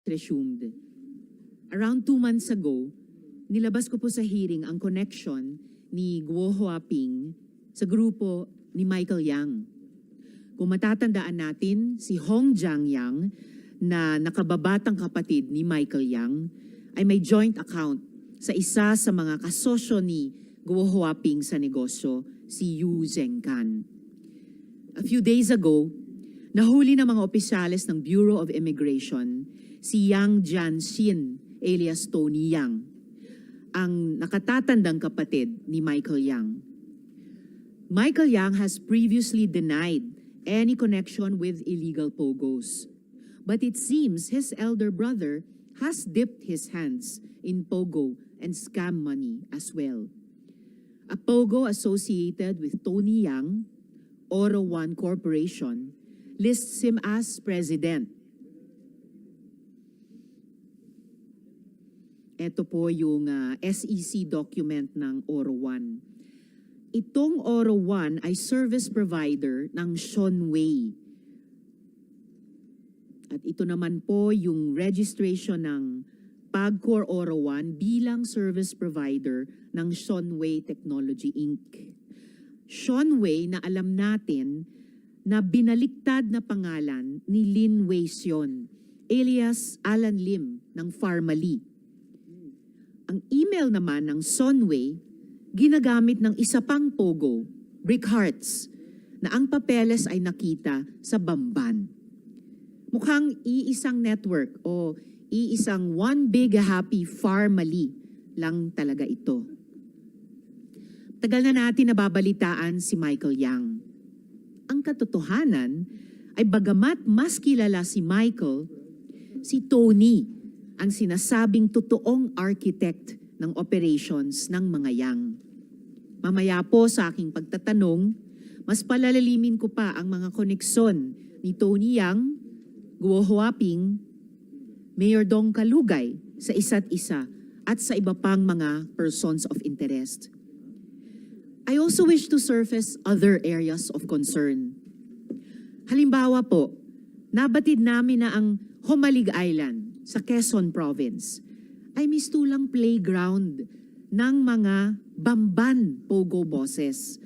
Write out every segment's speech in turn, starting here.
resumed. Around 2 months ago, nilabas ko po sa hearing ang connection ni Guo Huaping sa grupo ni Michael Yang. Kung matatandaan natin, si Hong Jiangyang na nakababatang kapatid ni Michael Yang ay may joint account sa isa sa mga kasosyo ni Guo Huaping sa negosyo, si Yu Zhengkan. A few days ago, nahuli ng mga opisyales ng Bureau of Immigration si Yang Jianxin alias Tony Yang, ang nakatatandang kapatid ni Michael Yang. Michael Yang has previously denied any connection with illegal POGOs. But it seems his elder brother has dipped his hands in POGO and scam money as well. A POGO associated with Tony Yang, Oro One Corporation, lists him as president. Ito po yung SEC document ng Oro One. Itong Oro One ay service provider ng Shonway. At ito naman po yung registration ng PagCor Oro One bilang service provider ng Shonway Technology Inc. Shonway na alam natin na binaliktad na pangalan ni Lin Weixion, alias Alan Lim ng Pharmally. Ang email naman ng Shonway ginagamit ng isa pang POGO, Brick Hearts, na ang papeles ay nakita sa Bamban. Mukhang iisang network o iisang one big happy Pharmally lang talaga ito. Tagal na natin nababalitaan si Michael Yang. Ang katotohanan ay bagamat mas kilala si Michael, si Tony ang sinasabing totoong architect ng operations ng mga Yang. Mamaya po sa aking pagtatanong, mas palalalimin ko pa ang mga koneksyon ni Tony Yang, Guo Huaping, Mayor Dong Kalugay sa isa't isa at sa iba pang mga persons of interest. I also wish to surface other areas of concern. Halimbawa po, nabatid namin na ang Homalig Island sa Quezon Province ay mistulang playground ng mga Bamban Pogo bosses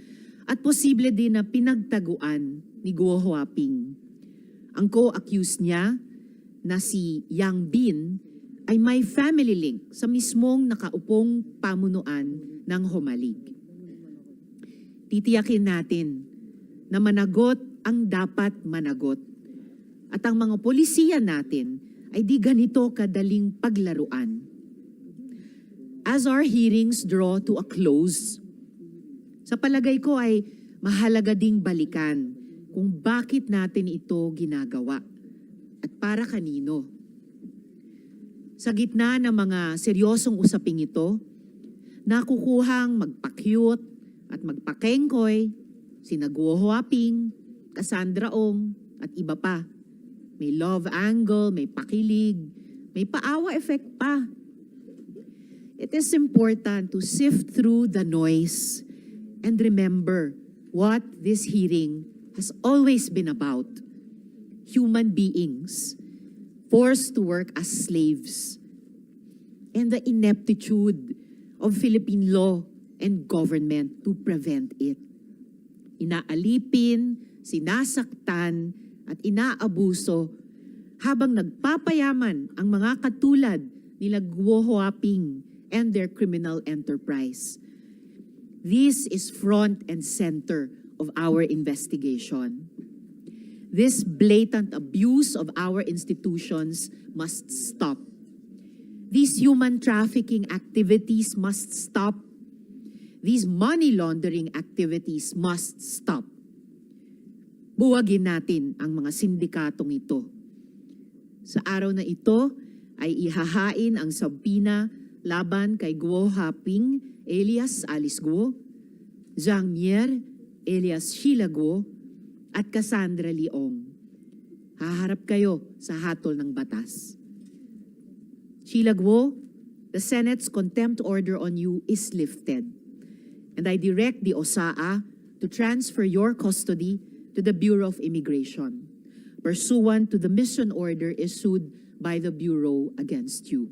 at posible din na pinagtaguan ni Guo Huaping. Ang co-accused niya na si Yang Bin ay may family link sa mismong nakaupong pamunuan ng Homalig. Titiyakin natin na managot ang dapat managot at ang mga polisiya natin ay di ganito kadaling paglaruan. As our hearings draw to a close, sa palagay ko ay mahalaga ding balikan kung bakit natin ito ginagawa at para kanino. Sa gitna ng mga seryosong usaping ito, nakukuhang magpa-cute at magpa-kengkoy, sina Guo Huaping, Cassandra Ong at iba pa. May love angle, may pakilig, may paawa effect pa. It is important to sift through the noise and remember what this hearing has always been about. Human beings forced to work as slaves and the ineptitude of Philippine law and government to prevent it. Inaalipin, sinasaktan at inaabuso habang nagpapayaman ang mga katulad nila Guo Huaping and their criminal enterprise. This is front and center of our investigation. This blatant abuse of our institutions must stop. These human trafficking activities must stop. These money laundering activities must stop. Buwagin natin ang mga sindikatong ito. Sa araw na ito ay ihahain ang sabpina laban kay Guo Huaping alias Alice Guo, Zhang Mier alias SHEILA Guo, at Cassandra Leong. Haharap kayo sa hatol ng batas. SHEILA Guo, the Senate's contempt order on you is lifted, and I direct the OSAA to transfer your custody to the Bureau of Immigration, pursuant to the mission order issued by the Bureau against you.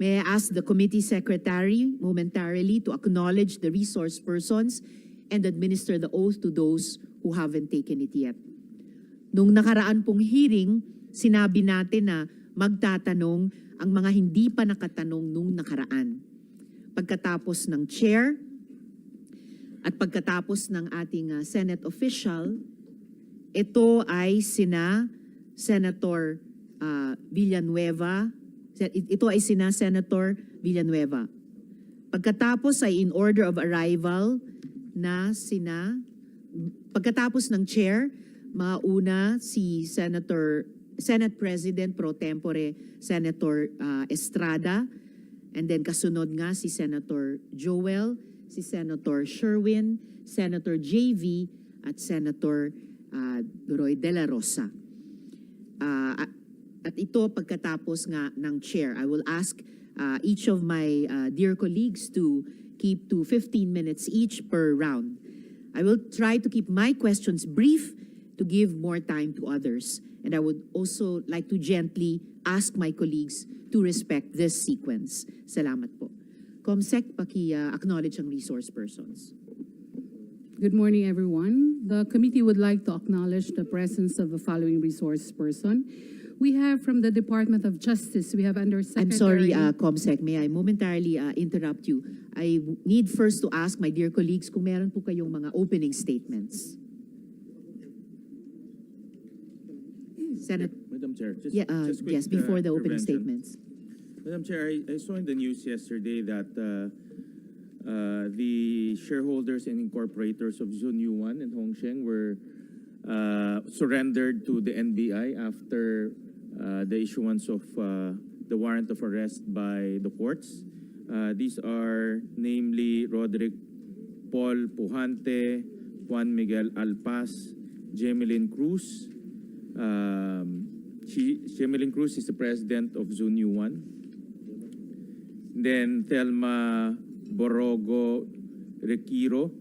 May I ask the committee secretary momentarily to acknowledge the resource persons and administer the oath to those who haven't taken it yet. Nung nakaraan pong hearing, sinabi natin na magtatanong ang mga hindi pa nakatanong nung nakaraan. Pagkatapos ng chair at pagkatapos ng ating Senate official, ito ay sina Senator Villanueva. Ito ay sina Senator Villanueva. Pagkatapos ay in order of arrival na pagkatapos ng chair, mauna si Senate President Pro Tempore Senator Estrada, and then kasunod nga si Senator Joel, si Senator Sherwin, Senator JV, at Senator Roy De La Rosa. At ito pagkatapos nga ng chair. I will ask each of my dear colleagues to keep to 15 minutes each per round. I will try to keep my questions brief to give more time to others. And I would also like to gently ask my colleagues to respect this sequence. Salamat po. Comsec, paki-acknowledge ang resource persons. Good morning, everyone. The committee would like to acknowledge the presence of the following resource person. We have from the Department of Justice, we have Undersecretary... I'm sorry, Comsec, may I momentarily interrupt you? I need first to ask my dear colleagues kung meron po kayong mga opening statements. Madam Chair, just quick, yes, before the opening intervention. statements. Madam Chair, I saw in the news yesterday that the shareholders and incorporators of Zunyu 1 and Hongsheng were surrendered to the NBI after the issuance of the warrant of arrest by the courts. These are namely Roderick Paul Pujante, Juan Miguel Alpaz, Jemelyn Cruz. Jemelyn Cruz is the president of Zunyu 1. Then Thelma Borogo Requiro,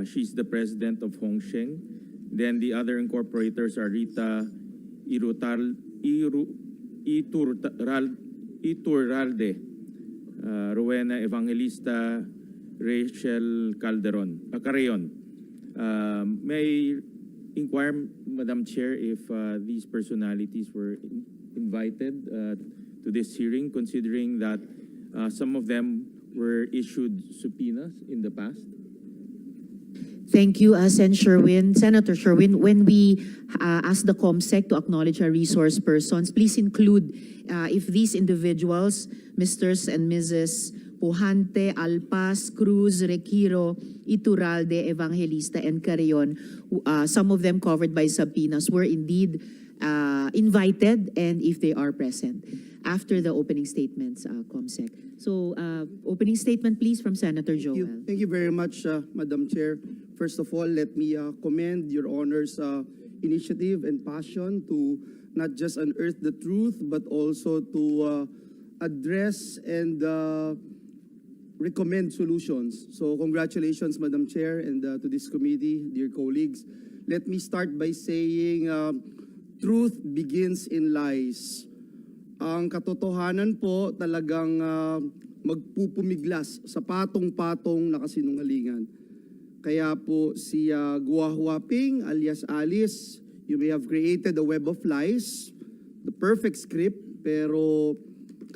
she's the president of Hongsheng. Then the other incorporators are Rita Iturralde, Rowena Evangelista, Rachel Carreon. May I inquire, Madam Chair, if these personalities were invited to this hearing, considering that some of them were issued subpoenas in the past? Thank you, Senator Sherwin. When we ask the COMSEC to acknowledge our resource persons, please include if these individuals, Mr. and Mrs. Pujante, Alpaz, Cruz, Requiro, Iturralde, Evangelista, and Carreon, some of them covered by subpoenas, were indeed invited, and if they are present. After the opening statements, COMSEC. So, opening statement, please, from Senator Joel. Thank you very much, Madam Chair. First of all, let me commend Your Honor's initiative and passion to not just unearth the truth, but also to address and recommend solutions. So congratulations, Madam Chair, and to this committee, dear colleagues. Let me start by saying truth begins in lies. Ang katotohanan po talagang magpupumiglas sa patong-patong na kasinungalingan. Kaya po si Guo alias Alice, you may have created a web of lies, the perfect script, pero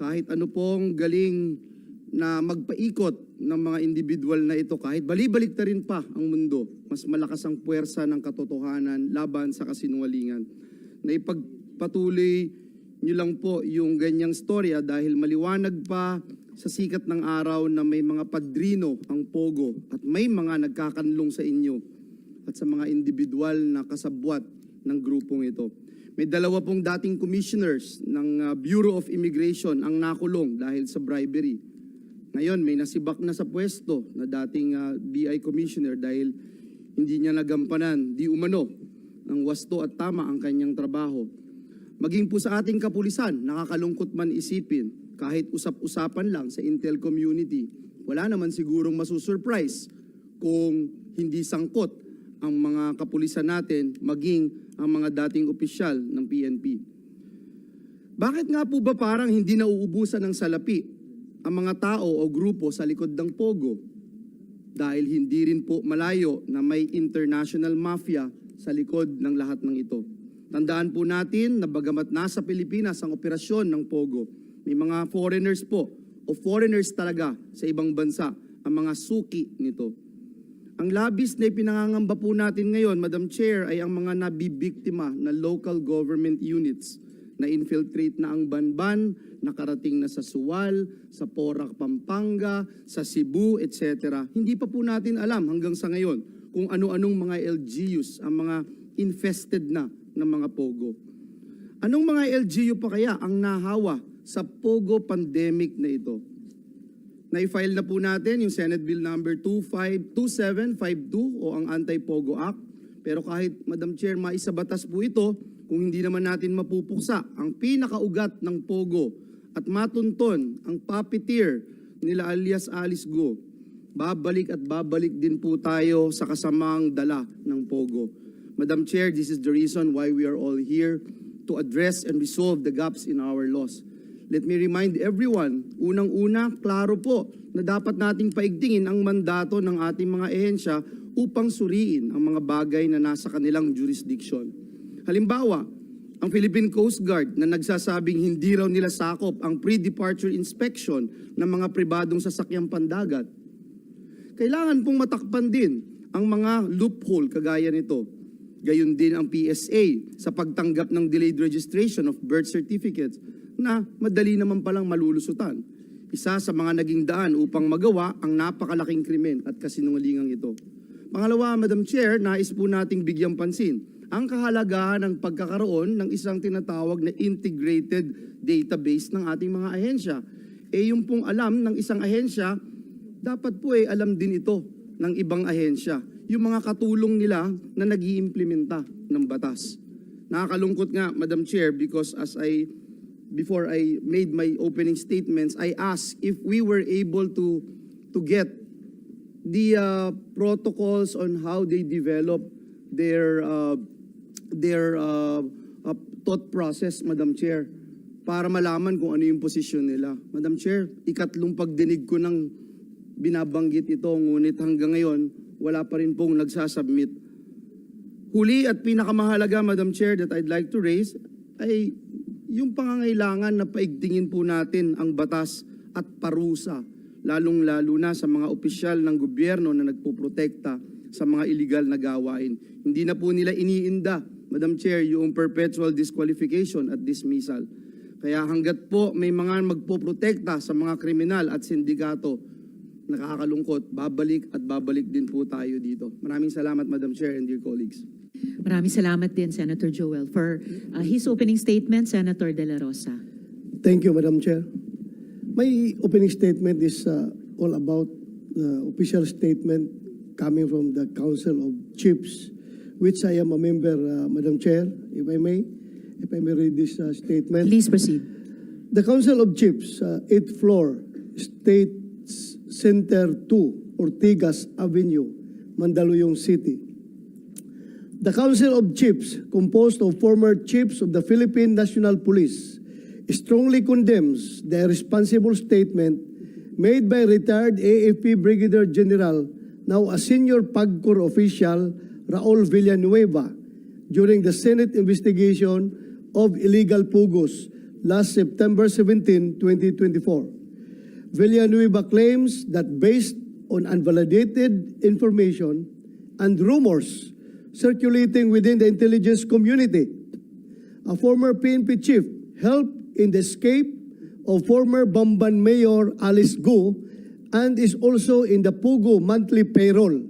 kahit ano pong galing na magpaikot ng mga individual na ito, kahit balibalik na rin pa ang mundo, mas malakas ang puwersa ng katotohanan laban sa kasinungalingan. Na ipagpatuloy nyo lang po yung ganyang storya dahil maliwanag pa sa sikat ng araw na may mga padrino ang POGO at may mga nagkakanlong sa inyo at sa mga individual na kasabwat ng grupong ito. May dalawa pong dating commissioners ng Bureau of Immigration ang nakulong dahil sa bribery. Ngayon, may nasibak na sa pwesto na dating BI commissioner dahil hindi niya nagampanan, di umano, ng wasto at tama ang kanyang trabaho. Maging po sa ating kapulisan, nakakalungkot man isipin, kahit usap-usapan lang sa intel community, wala naman sigurong masusurprise kung hindi sangkot ang mga kapulisan natin, maging ang mga dating opisyal ng PNP. Bakit nga po ba parang hindi nauubusan ng salapi ang mga tao o grupo sa likod ng Pogo? Dahil hindi rin po malayo na may international mafia sa likod ng lahat ng ito. Tandaan po natin na bagamat nasa Pilipinas ang operasyon ng Pogo, may mga foreigners po o foreigners talaga sa ibang bansa ang mga suki nito. Ang labis na ipinangangamba po natin ngayon, Madam Chair, ay ang mga nabibiktima na local government units na infiltrate na ang Banban, nakarating na sa Suwal, sa Porac, Pampanga, sa Cebu, etc. Hindi pa po natin alam hanggang sa ngayon kung ano-anong mga LGUs ang mga infested na ng mga Pogo. Anong mga LGU pa kaya ang nahawa sa Pogo pandemic na ito? Na-file na po natin yung Senate Bill number 2752 o ang Anti-Pogo Act. Pero kahit, Madam Chair, maisabatas po ito, kung hindi naman natin mapupuksa ang pinakaugat ng Pogo at matunton ang puppeteer nila alias Alice Guo, babalik at babalik din po tayo sa kasamang dala ng Pogo. Madam Chair, this is the reason why we are all here to address and resolve the gaps in our laws. Let me remind everyone, unang-una, klaro po na dapat nating paigtingin ang mandato ng ating mga ehensya upang suriin ang mga bagay na nasa kanilang jurisdiction. Halimbawa, ang Philippine Coast Guard na nagsasabing hindi raw nila sakop ang pre-departure inspection ng mga pribadong sasakyang pandagat. Kailangan pong matakpan din ang mga loophole kagaya nito. Gayon din ang PSA sa pagtanggap ng delayed registration of birth certificates na madali naman palang malulusutan. Isa sa mga naging daan upang magawa ang napakalaking krimen at kasinungalingang ito. Pangalawa, Madam Chair, nais po nating bigyang pansin ang kahalagahan ng pagkakaroon ng isang tinatawag na integrated database ng ating mga ahensya. Yung pong alam ng isang ahensya, dapat po alam din ito ng ibang ahensya. Yung mga katulong nila na nag-iimplementa ng batas. Nakakalungkot nga, Madam Chair, because before I made my opening statements, I asked if we were able to get the protocols on how they develop their thought process, Madam Chair, para malaman kung ano yung posisyon nila. Madam Chair, ikatlong pagdinig ko ng binabanggit ito, ngunit hanggang ngayon, wala pa rin pong nagsasubmit. Huli at pinakamahalaga, Madam Chair, that I'd like to raise ay yung pangangailangan na paigtingin po natin ang batas at parusa, lalong-lalo na sa mga opisyal ng gobyerno na nagpoprotekta sa mga illegal na gawain. Hindi na po nila iniinda, Madam Chair, yung perpetual disqualification at dismissal. Kaya hanggat po may mga magpoprotekta sa mga kriminal at sindikato, nakakalungkot, babalik at babalik din po tayo dito. Maraming salamat, Madam Chair and dear colleagues. Maraming salamat din, Senator Joel. For his opening statement, Senator De La Rosa. Thank you, Madam Chair. My opening statement is all about the official statement coming from the Council of Chiefs, which I am a member, Madam Chair, if I may read this statement. Please proceed. The Council of Chiefs, 8th floor, State Center 2, Ortigas Avenue, Mandaluyong City. The Council of Chiefs, composed of former chiefs of the Philippine National Police, strongly condemns the irresponsible statement made by retired AFP Brigadier General, now a senior PAGCOR official, Raul Villanueva, during the Senate investigation of illegal POGOs last September 17, 2024. Villanueva claims that based on unvalidated information and rumors circulating within the intelligence community, a former PNP chief helped in the escape of former Bamban Mayor Alice Guo and is also in the Pogo monthly payroll.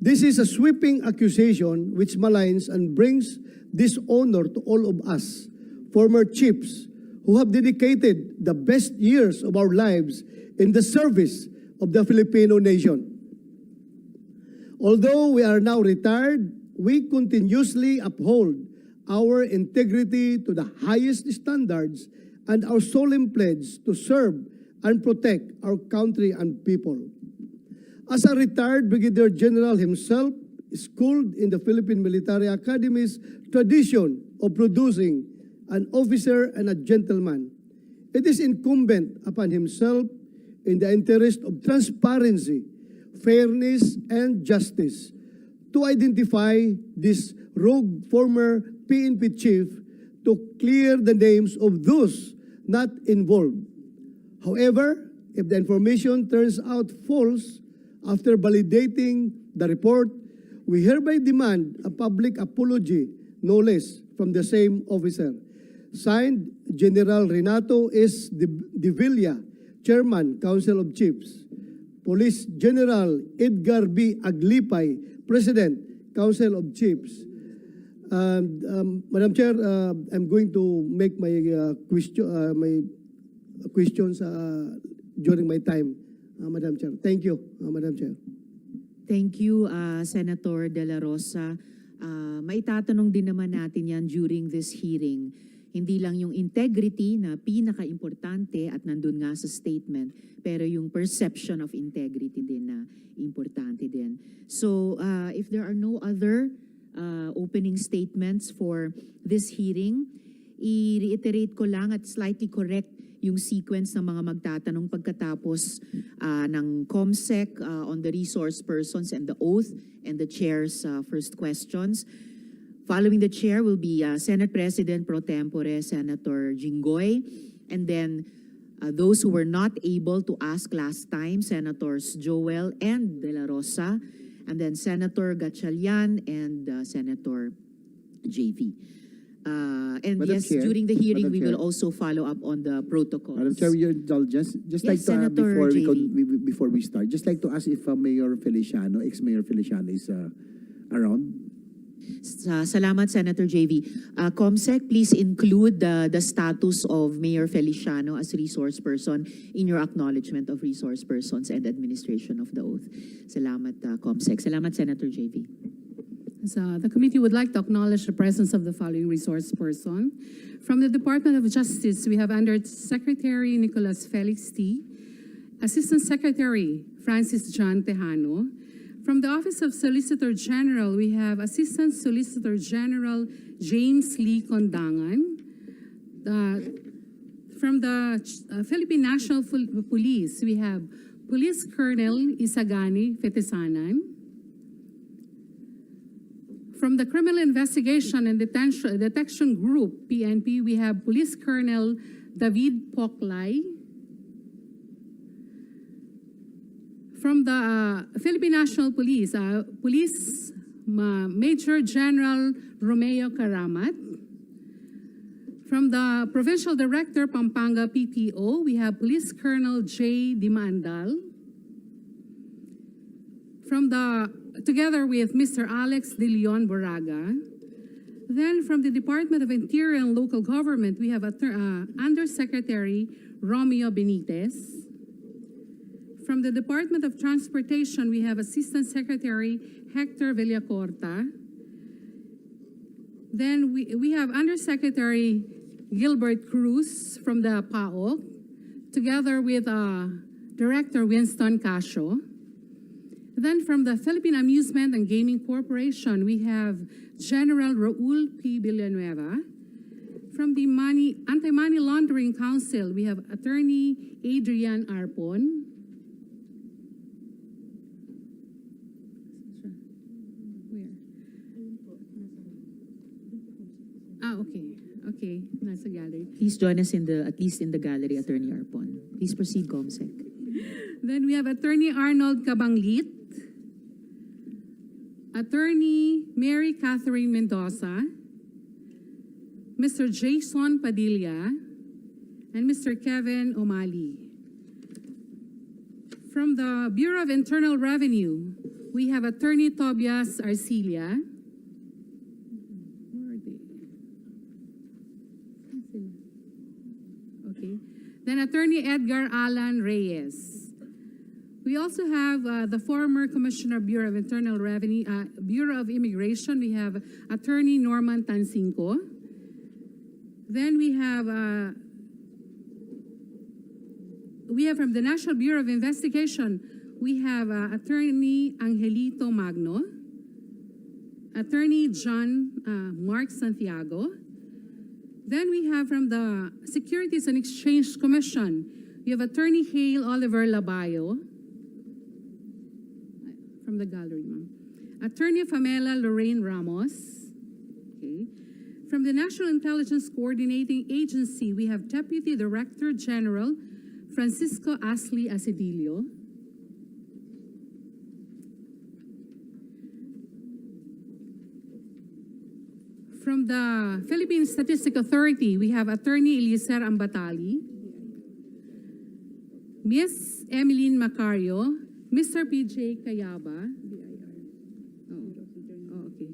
This is a sweeping accusation which maligns and brings dishonor to all of us, former chiefs, who have dedicated the best years of our lives in the service of the Filipino nation. Although we are now retired, we continuously uphold our integrity to the highest standards and our solemn pledge to serve and protect our country and people. As a retired Brigadier General himself, schooled in the Philippine Military Academy's tradition of producing an officer and a gentleman. It is incumbent upon himself, in the interest of transparency, fairness, and justice, to identify this rogue former PNP chief to clear the names of those not involved. However, if the information turns out false after validating the report, we hereby demand a public apology, no less, from the same officer. Signed, General Renato S. De Villa, Chairman, Council of Chiefs. Police General Edgar B. Aglipay, President, Council of Chiefs. Madam Chair, I'm going to make my questions during my time, Madam Chair. Thank you, Madam Chair. Thank you, Senator De La Rosa. Maitatanong din naman natin yan during this hearing. Hindi lang yung integrity na pinaka-importante at nandun nga sa statement, pero yung perception of integrity din na importante din. So, if there are no other opening statements for this hearing, i-reiterate ko lang at slightly correct yung sequence ng mga magtatanong pagkatapos ng COMSEC on the resource persons and the oath and the chair's first questions. Following the chair will be Senate President Pro Tempore, Senator Jinggoy, and then those who were not able to ask last time, Senators Joel and De La Rosa, and then Senator Gatchalian and Senator JV. And Madam yes, Chair, during the hearing, Madam we will Chair. also follow up on the protocols. Madam Chair, with your indulgence, just Yes, like to, Senator before we start, just like to ask if Mayor Feliciano, ex-Mayor Feliciano is around. Salamat, Senator JV. COMSEC, please include the status of Mayor Feliciano as resource person in your acknowledgement of resource persons and administration of the oath. Salamat, COMSEC. Salamat, Senator JV. So the committee would like to acknowledge the presence of the following resource person. From the Department of Justice, we have Under Secretary Nicholas Felix T., Assistant Secretary Francis John Tejano. From the Office of Solicitor General, we have Assistant Solicitor General James Lee Condangan. From the Philippine National Police, we have Police Colonel Isagani Fetesanan. From the Criminal Investigation and Detection Group, PNP, we have Police Colonel David Poklay. From the Philippine National Police, Major General Romeo Karamat. From the Provincial Director, Pampanga PPO, we have Police Colonel J. Dimandal. Together with Mr. Alex De Leon Boraga. Then from the Department of Interior and Local Government, we have Undersecretary Romeo Benitez. From the Department of Transportation, we have Assistant Secretary Hector Villacorta. Then we have Undersecretary Gilbert Cruz from the PAO, together with Director Winston Casio. Then from the Philippine Amusement and Gaming Corporation, we have General Raul P. Villanueva. From the Anti-Money Laundering Council, we have Attorney Adrian Arpon. Okay, nasa gallery. Please join us at least in the gallery, Attorney Arpon. Please proceed, COMSEC. Then we have Attorney Arnold Cabanglit, Attorney Mary Catherine Mendoza, Mr. Jason Padilla, and Mr. Kevin O'Malley. From the Bureau of Internal Revenue, we have Attorney Tobias Arcilia. Where are they? Okay. Then Attorney Edgar Alan Reyes. We also have the former Commissioner, Bureau of Internal Revenue, Bureau of Immigration. We have Attorney Norman Tansinco. Then we have from the National Bureau of Investigation, we have Attorney Angelito Magno, Attorney John Mark Santiago, Then we have from the Securities and Exchange Commission, we have Attorney Hale Oliver Labayo. From the gallery, ma'am. Attorney Pamela Lorraine Ramos. Okay. From the National Intelligence Coordinating Agency, we have Deputy Director General Francisco Ashley Asedillo. From the Philippine Statistic Authority, we have Attorney Eliezer Ambatali, Miss Emeline Macario, Mr. PJ Cayaba. Oh, okay.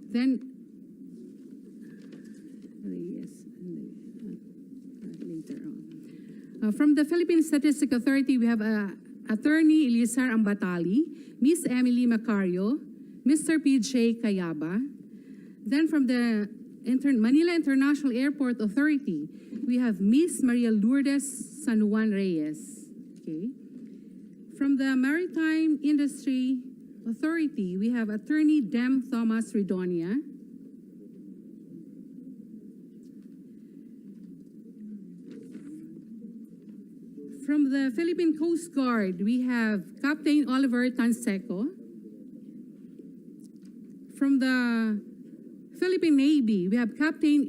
Then, yes, later on. From the Philippine Statistic Authority, we have Attorney Eliezer Ambatali, Miss Emily Macario, Mr. PJ Cayaba. Then from the Manila International Airport Authority, we have Miss Maria Lourdes San Juan Reyes. Okay. From the Maritime Industry Authority, we have Attorney Dem Thomas Redonia. From the Philippine Coast Guard, we have Captain Oliver Tanseco. From the Philippine Navy, we have Captain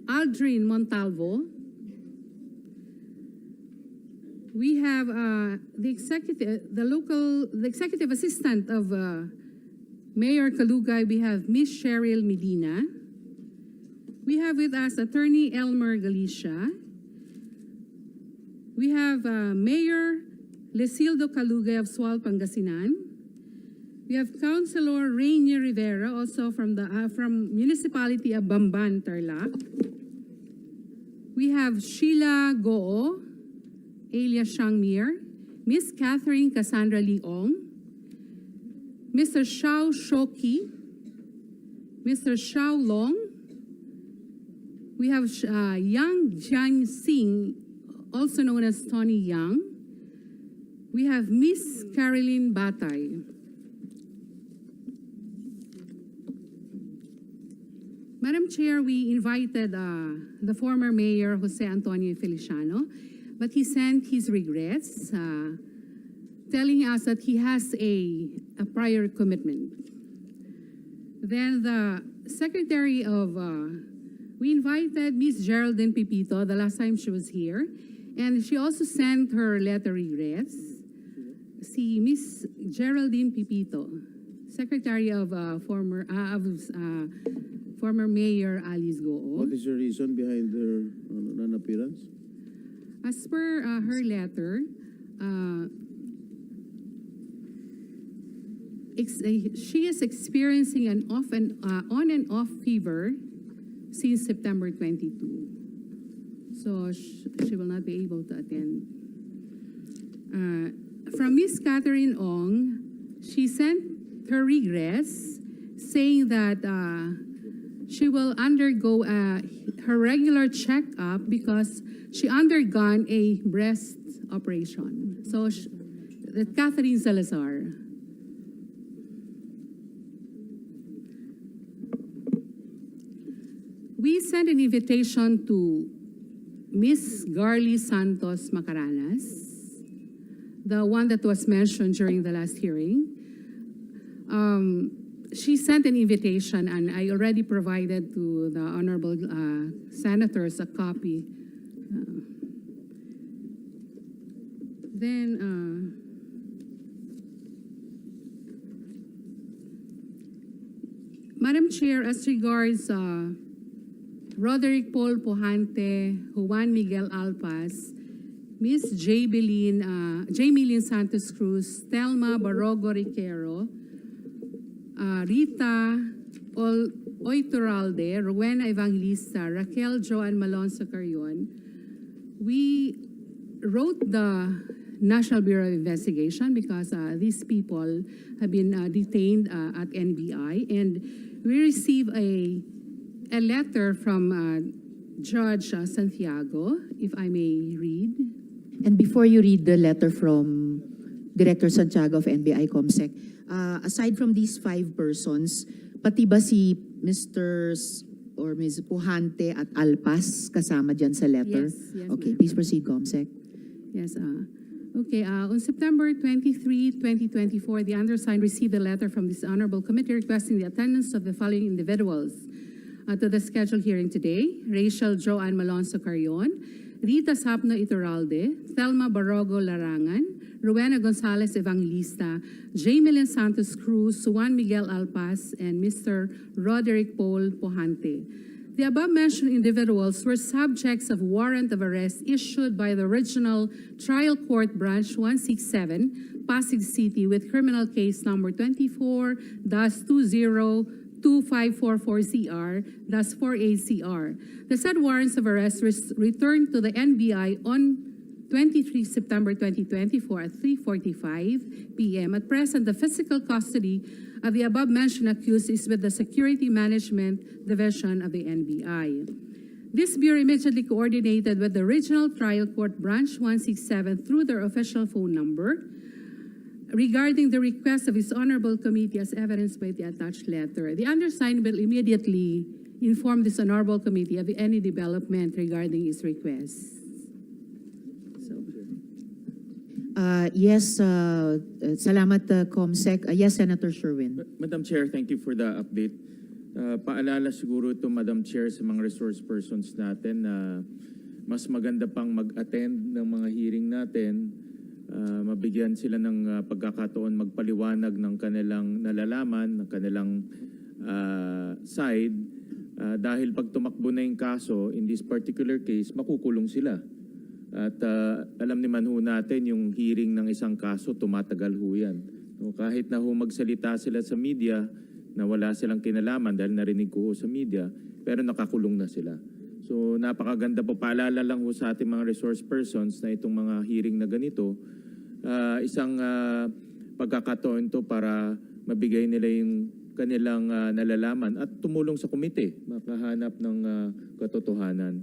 Aldrin Montalvo. We have the executive assistant of Mayor Kalugay. We have Miss Cheryl Medina. We have with us Attorney Elmer Galicia. We have Mayor Lesildo Kalugay of Sual, Pangasinan. We have Councilor Rainier Rivera, also from the Municipality of Bamban, Tarlac. We have SHEILA Guo, alias Shangmir, Miss Catherine Cassandra Leong, Mr. Xiao Shoki, Mr. Xiao Long. We have Yang Jian Sing, also known as Tony Yang. We have Miss Caroline Batay. Madam Chair, we invited the former Mayor Jose Antonio Feliciano, but he sent his regrets, telling us that he has a prior commitment. Then the Secretary of, we invited Miss Geraldine Pipito the last time she was here, and she also sent her letter regrets. See, Miss Geraldine Pipito, Secretary of former Mayor Alice Guo. What is the reason behind her non-appearance? As per her letter, she is experiencing an on and off fever since September 22. So she will not be able to attend. From Miss Catherine Ong, she sent her regrets, saying that she will undergo her regular checkup because she undergone a breast operation. So, Catherine Salazar. We sent an invitation to Miss Garly Santos Macaranas, the one that was mentioned during the last hearing. She sent an invitation, and I already provided to the honorable senators a copy. Madam Chair, as regards Roderick Paul Pujante, Juan Miguel Alpas, Miss Jamelyn Santos Cruz, Telma Barogo Riquero, Rita Oituralde, Rowena Evangelista, Raquel Joan Malonzo Carrion, we wrote the National Bureau of Investigation because these people have been detained at NBI, and we received a letter from Judge Santiago, if I may read. And before you read the letter from Director Santiago of NBI COMSEC, aside from these 5 persons, pati ba si Mr. or or Ms. Puhante at Alpas kasama dyan sa letter? Yes, yes, Okay, ma'am. please proceed, Comsec. Yes, okay, on September 23, 2024, the undersigned received a letter from this honorable committee requesting the attendance of the following individuals to the scheduled hearing today: Rachel Joanne Malonzo Carrion, Rita Sapno Iturralde, Thelma Barogo Larangan, Rowena Gonzalez Evangelista, Jamelyn Santos Cruz, Juan Miguel Alpas, and Mr. Roderick Paul Pohante. The above-mentioned individuals were subjects of warrant of arrest issued by the Regional Trial Court Branch 167, Pasig City, with criminal case number 24-202544CR-48CR. The said warrants of arrest returned to the NBI on 23 September 2024 at 3:45 p.m. At present, the physical custody of the above-mentioned accused is with the Security Management Division of the NBI. This bureau immediately coordinated with the Regional Trial Court Branch 167 through their official phone number regarding the request of His Honorable Committee as evidenced by the attached letter. The undersigned will immediately inform this Honorable Committee of any development regarding his request. Yes, salamat, Comsec. Yes, Senator Sherwin. Madam Chair, thank you for the update. Paalala siguro ito, Madam Chair, sa mga resource persons natin na mas maganda pang mag-attend ng mga hearing natin, mabigyan sila ng pagkakataon magpaliwanag ng kanilang nalalaman, ng kanilang side, dahil pag tumakbo na yung kaso, in this particular case, makukulong sila. At alam naman ho natin yung hearing ng isang kaso, tumatagal ho yan. No, kahit na ho magsalita sila sa media na wala silang kinalaman dahil narinig ko ho sa media, pero nakakulong na sila. So napakaganda po, paalala lang ho sa ating mga resource persons na itong mga hearing na ganito, isang pagkakataon to para mabigay nila yung kanilang nalalaman at tumulong sa komite, makahanap ng katotohanan.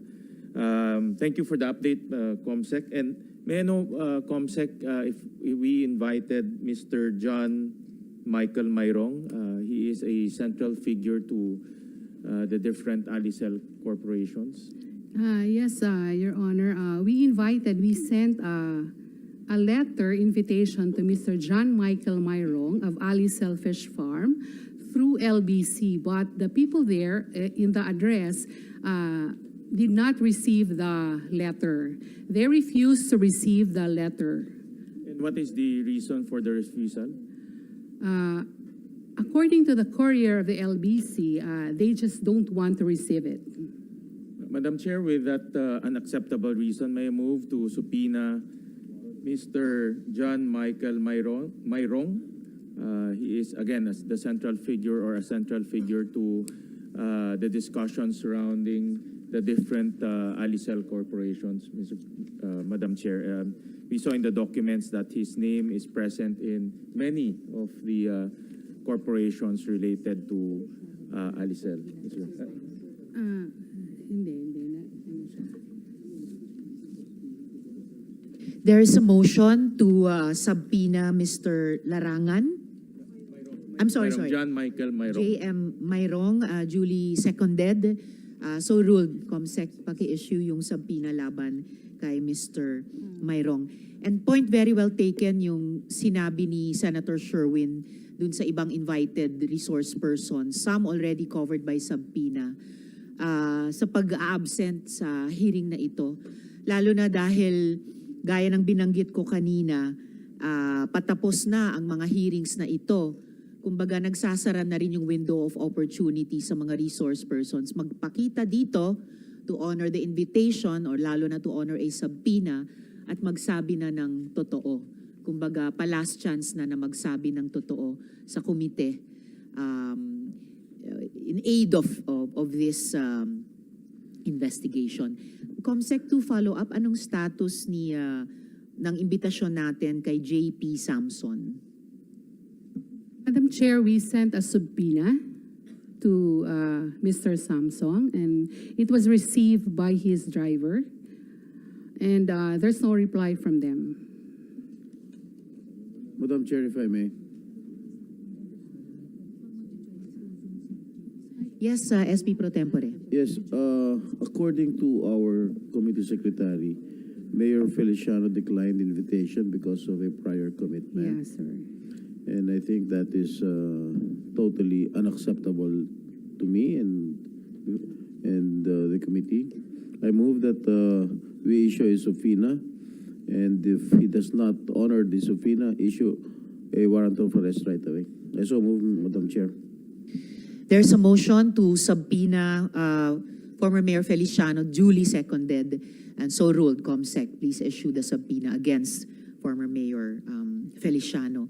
Thank you for the update, Comsec. And may I know, Comsec, if we invited Mr. John Michael Mayrong. He is a central figure to the different Alicel corporations. Yes, Your Honor. We sent a letter invitation to Mr. John Michael Mayrong of Alicel Fish Farm through LBC, but the people there in the address did not receive the letter. They refused to receive the letter. And what is the reason for the refusal? According to the courier of the LBC, they just don't want to receive it. Madam Chair, with that unacceptable reason, may I move to subpoena Mr. John Michael Mayrong. He is, again, the central figure or a central figure to the discussion surrounding the different Alicel corporations, Madam Chair. We saw in the documents that his name is present in many of the corporations related to Alicel. There is a motion to subpoena Mr. Larangan. I'm sorry. John Michael Mayrong. J.M. Mayrong, duly seconded. So ruled, Comsec, paki-issue yung subpoena laban kay Mr. Mayrong. And point very well taken yung sinabi ni Senator Sherwin dun sa ibang invited resource persons, some already covered by subpoena, sa pag-absent sa hearing na ito. Lalo na dahil, gaya ng binanggit ko kanina, patapos na ang mga hearings na ito. Kumbaga, nagsasara na rin yung window of opportunity sa mga resource persons. Magpakita dito to honor the invitation or lalo na to honor a subpoena at magsabi na ng totoo. Kumbaga, pa-last chance na magsabi ng totoo sa komite in aid of this investigation. Comsec, to follow up, anong status ng imbitasyon natin kay JP Samson? Madam Chair, we sent a subpoena to Mr. Samsung, and it was received by his driver, and there's no reply from them. Madam Chair, if I may. Yes, SP Pro Tempore. Yes, according to our committee secretary, Mayor Feliciano declined invitation because of a prior commitment. Yes, sir. And I think that is totally unacceptable to me and the committee. I move that we issue a subpoena, and if he does not honor the subpoena, issue a warrant of arrest right away. I so move, Madam Chair. There's a motion to subpoena former Mayor Feliciano, duly seconded, and so ruled. COMSEC, please issue the subpoena against former Mayor Feliciano.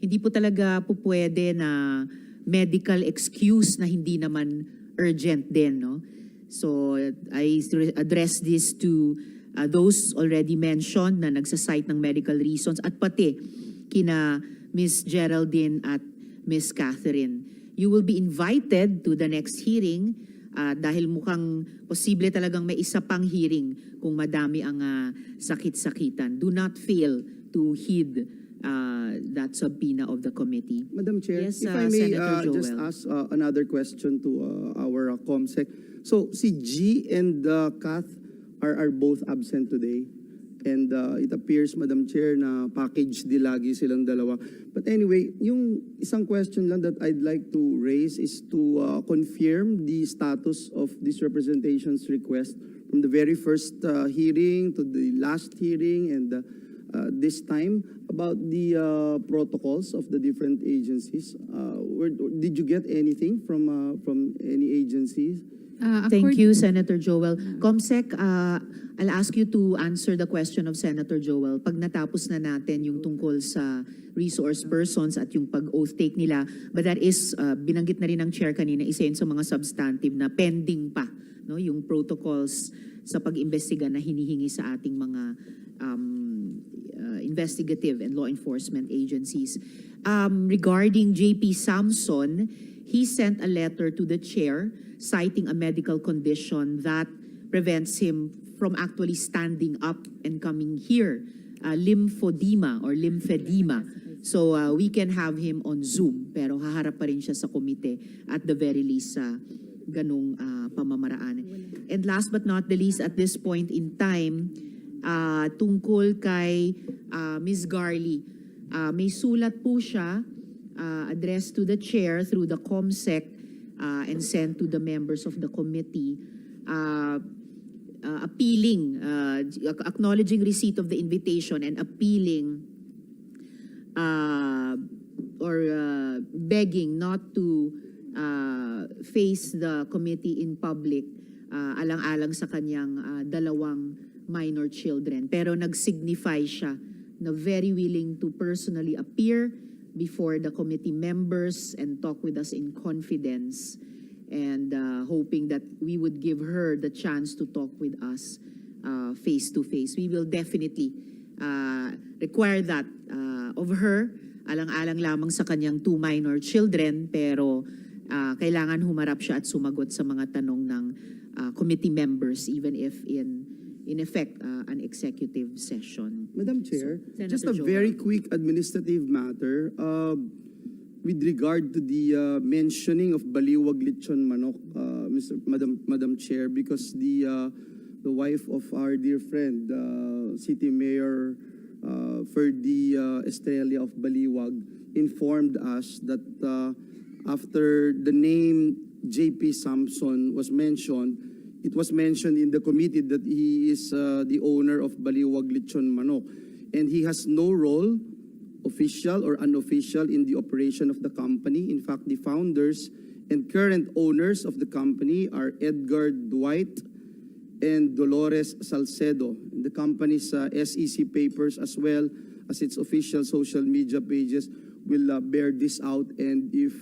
Hindi po talaga po pwede na medical excuse na hindi naman urgent din, no? So I address this to those already mentioned na nagsasite ng medical reasons at pati kina Ms. Geraldine at Ms. Catherine. You will be invited to the next hearing dahil mukhang posible talagang may isa pang hearing kung madami ang sakit-sakitan. Do not fail to heed that subpoena of the committee. Madam Chair, Yes, if I may Senator just Joel. ask another question to our COMSEC. So si G and Kath are both absent today. And it appears, Madam Chair, na package deal lagi silang dalawa. But anyway, yung isang question lang that I'd like to raise is to confirm the status of this representation's request from the very first hearing to the last hearing and this time about the protocols of the different agencies. Did you get anything from any agencies? Thank you, Senator Joel. COMSEC, I'll ask you to answer the question of Senator Joel. Pag natapos na natin yung tungkol sa resource persons at yung pag-oath take nila, but that is, binanggit na rin ng chair kanina, isa yun sa mga substantive na pending pa, no? Yung protocols sa pag-imbestiga na hinihingi sa ating mga investigative and law enforcement agencies. Regarding JP Samson, he sent a letter to the chair citing a medical condition that prevents him from actually standing up and coming here, lymphedema or lymphedema. So we can have him on Zoom, pero haharap pa rin siya sa komite at the very least sa ganong pamamaraan. And last but not the least, at this point in time, tungkol kay Ms. Garly, may sulat po siya addressed to the chair through the COMSEC and sent to the members of the committee, appealing, acknowledging receipt of the invitation and appealing or begging not to face the committee in public alang-alang sa kanyang dalawang minor children. Pero nag-signify siya na very willing to personally appear before the committee members and talk with us in confidence, and hoping that we would give her the chance to talk with us face to face. We will definitely require that of her, alang-alang lamang sa kanyang 2 minor children, pero kailangan humarap siya at sumagot sa mga tanong ng committee members, even if in effect, an executive session. Madam Chair, Senator just a Joel. very quick administrative matter. With regard to the mentioning of Baliwag Lechon Manok, Madam Chair, because the wife of our dear friend, City Mayor Ferdy Estrella of Baliwag, informed us that after the name JP Samson was mentioned, it was mentioned in the committee that he is the owner of Baliwag Lechon Manok, and he has no role, official or unofficial, in the operation of the company. In fact, the founders and current owners of the company are Edgar Dwight and Dolores Salcedo. The company's SEC papers, as well as its official social media pages, will bear this out. And if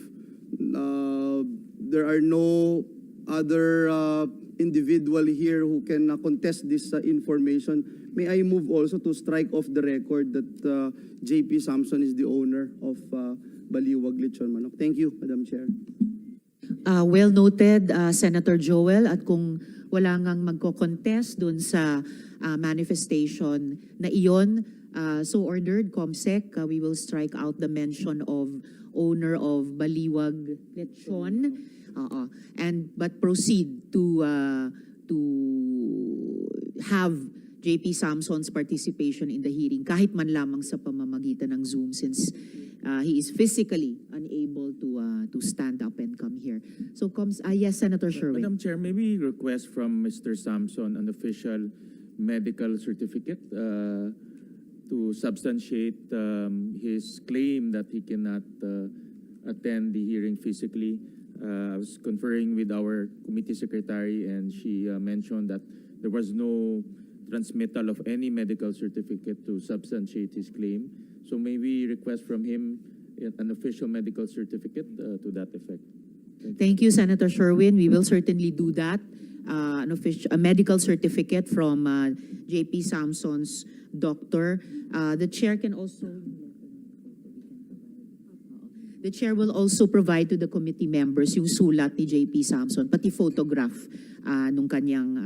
there are no other individual here who can contest this information, may I move also to strike off the record that JP Samson is the owner of Baliwag Lechon Manok. Thank you, Madam Chair. Well noted, Senator Joel, at kung wala ngang magko-contest dun sa manifestation na iyon, so ordered, COMSEC, we will strike out the mention of owner of Baliwag Lechon. Oo. But proceed to have JP Samson's participation in the hearing kahit man lamang sa pamamagitan ng Zoom since he is physically unable to stand up and come here. So yes, Senator Sherwin. Madam Chair, maybe request from Mr. Samson an official medical certificate to substantiate his claim that he cannot attend the hearing physically. I was conferring with our committee secretary and she mentioned that there was no transmittal of any medical certificate to substantiate his claim. So maybe request from him an official medical certificate to that effect. Thank you, Senator Sherwin. We will certainly do that. A medical certificate from JP Samson's doctor. The chair will also provide to the committee members yung sulat ni JP Samson, pati photograph nung kanyang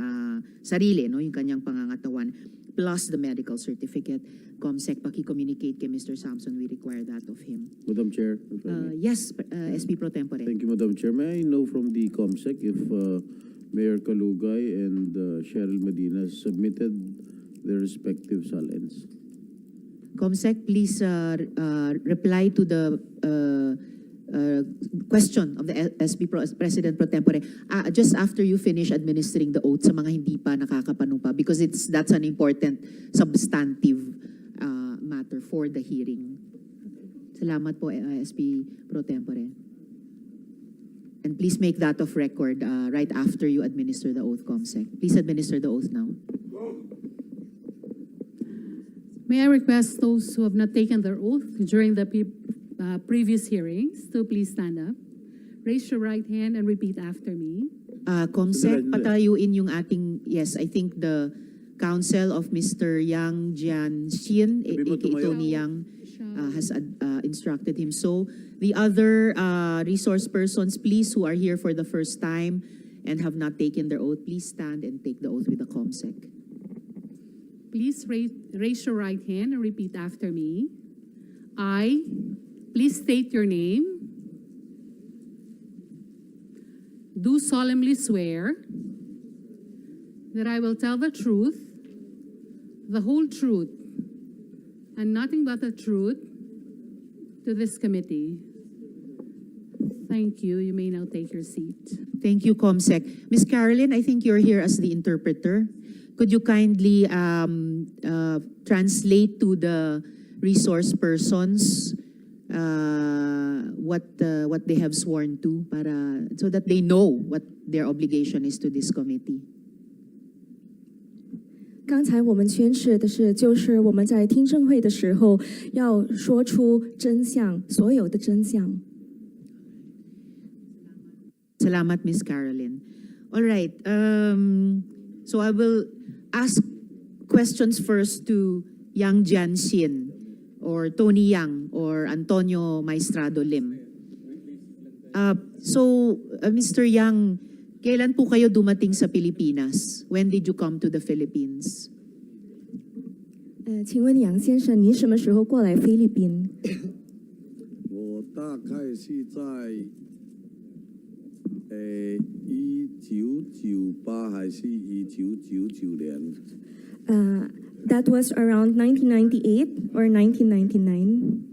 sarili, no, yung kanyang pangangatawan, plus the medical certificate. COMSEC, paki-communicate kay Mr. Samson, we require that of him. Madam Chair, if I may. Yes, SP Pro Tempore. Thank you, Madam Chair. May I know from the COMSEC if Mayor Kalugay and Cheryl Medina submitted their respective salins? COMSEC, please reply to the question of the President Pro Tempore just after you finish administering the oath sa mga hindi pa nakakapanumpa because that's an important substantive matter for the hearing. Salamat po, SP Pro Tempore. And please make that of record right after you administer the oath, COMSEC. Please administer the oath now. May I request those who have not taken their oath during the previous hearings to please stand up. Raise your right hand and repeat after me. COMSEC, patayuin yung ating, yes, I think the counsel of Mr. Yang Jianxian, aka Tony Yang, has instructed him. So the other resource persons, please, who are here for the first time and have not taken their oath, please stand and take the oath with the COMSEC. Please raise your right hand and repeat after me. I, please state your name, do solemnly swear that I will tell the truth, the whole truth, and nothing but the truth to this committee. Thank you. You may now take your seat. Thank you, COMSEC. Ms. Carolyn, I think you're here as the interpreter. Could you kindly translate to the resource persons what they have sworn to so that they know what their obligation is to this committee? 刚才我们宣誓的是，就是我们在听证会的时候要说出真相，所有的真相。 Salamat, Ms. Carolyn. All right. So I will ask questions first to Yang Jianxian or Tony Yang or Antonio Maestrado Lim. Mr. Yang, kailan po kayo dumating sa Pilipinas? When did you come to the Philippines? 请问杨先生，您什么时候过来菲律宾？我大概是在1998还是1999年。That was around 1998 or 1999.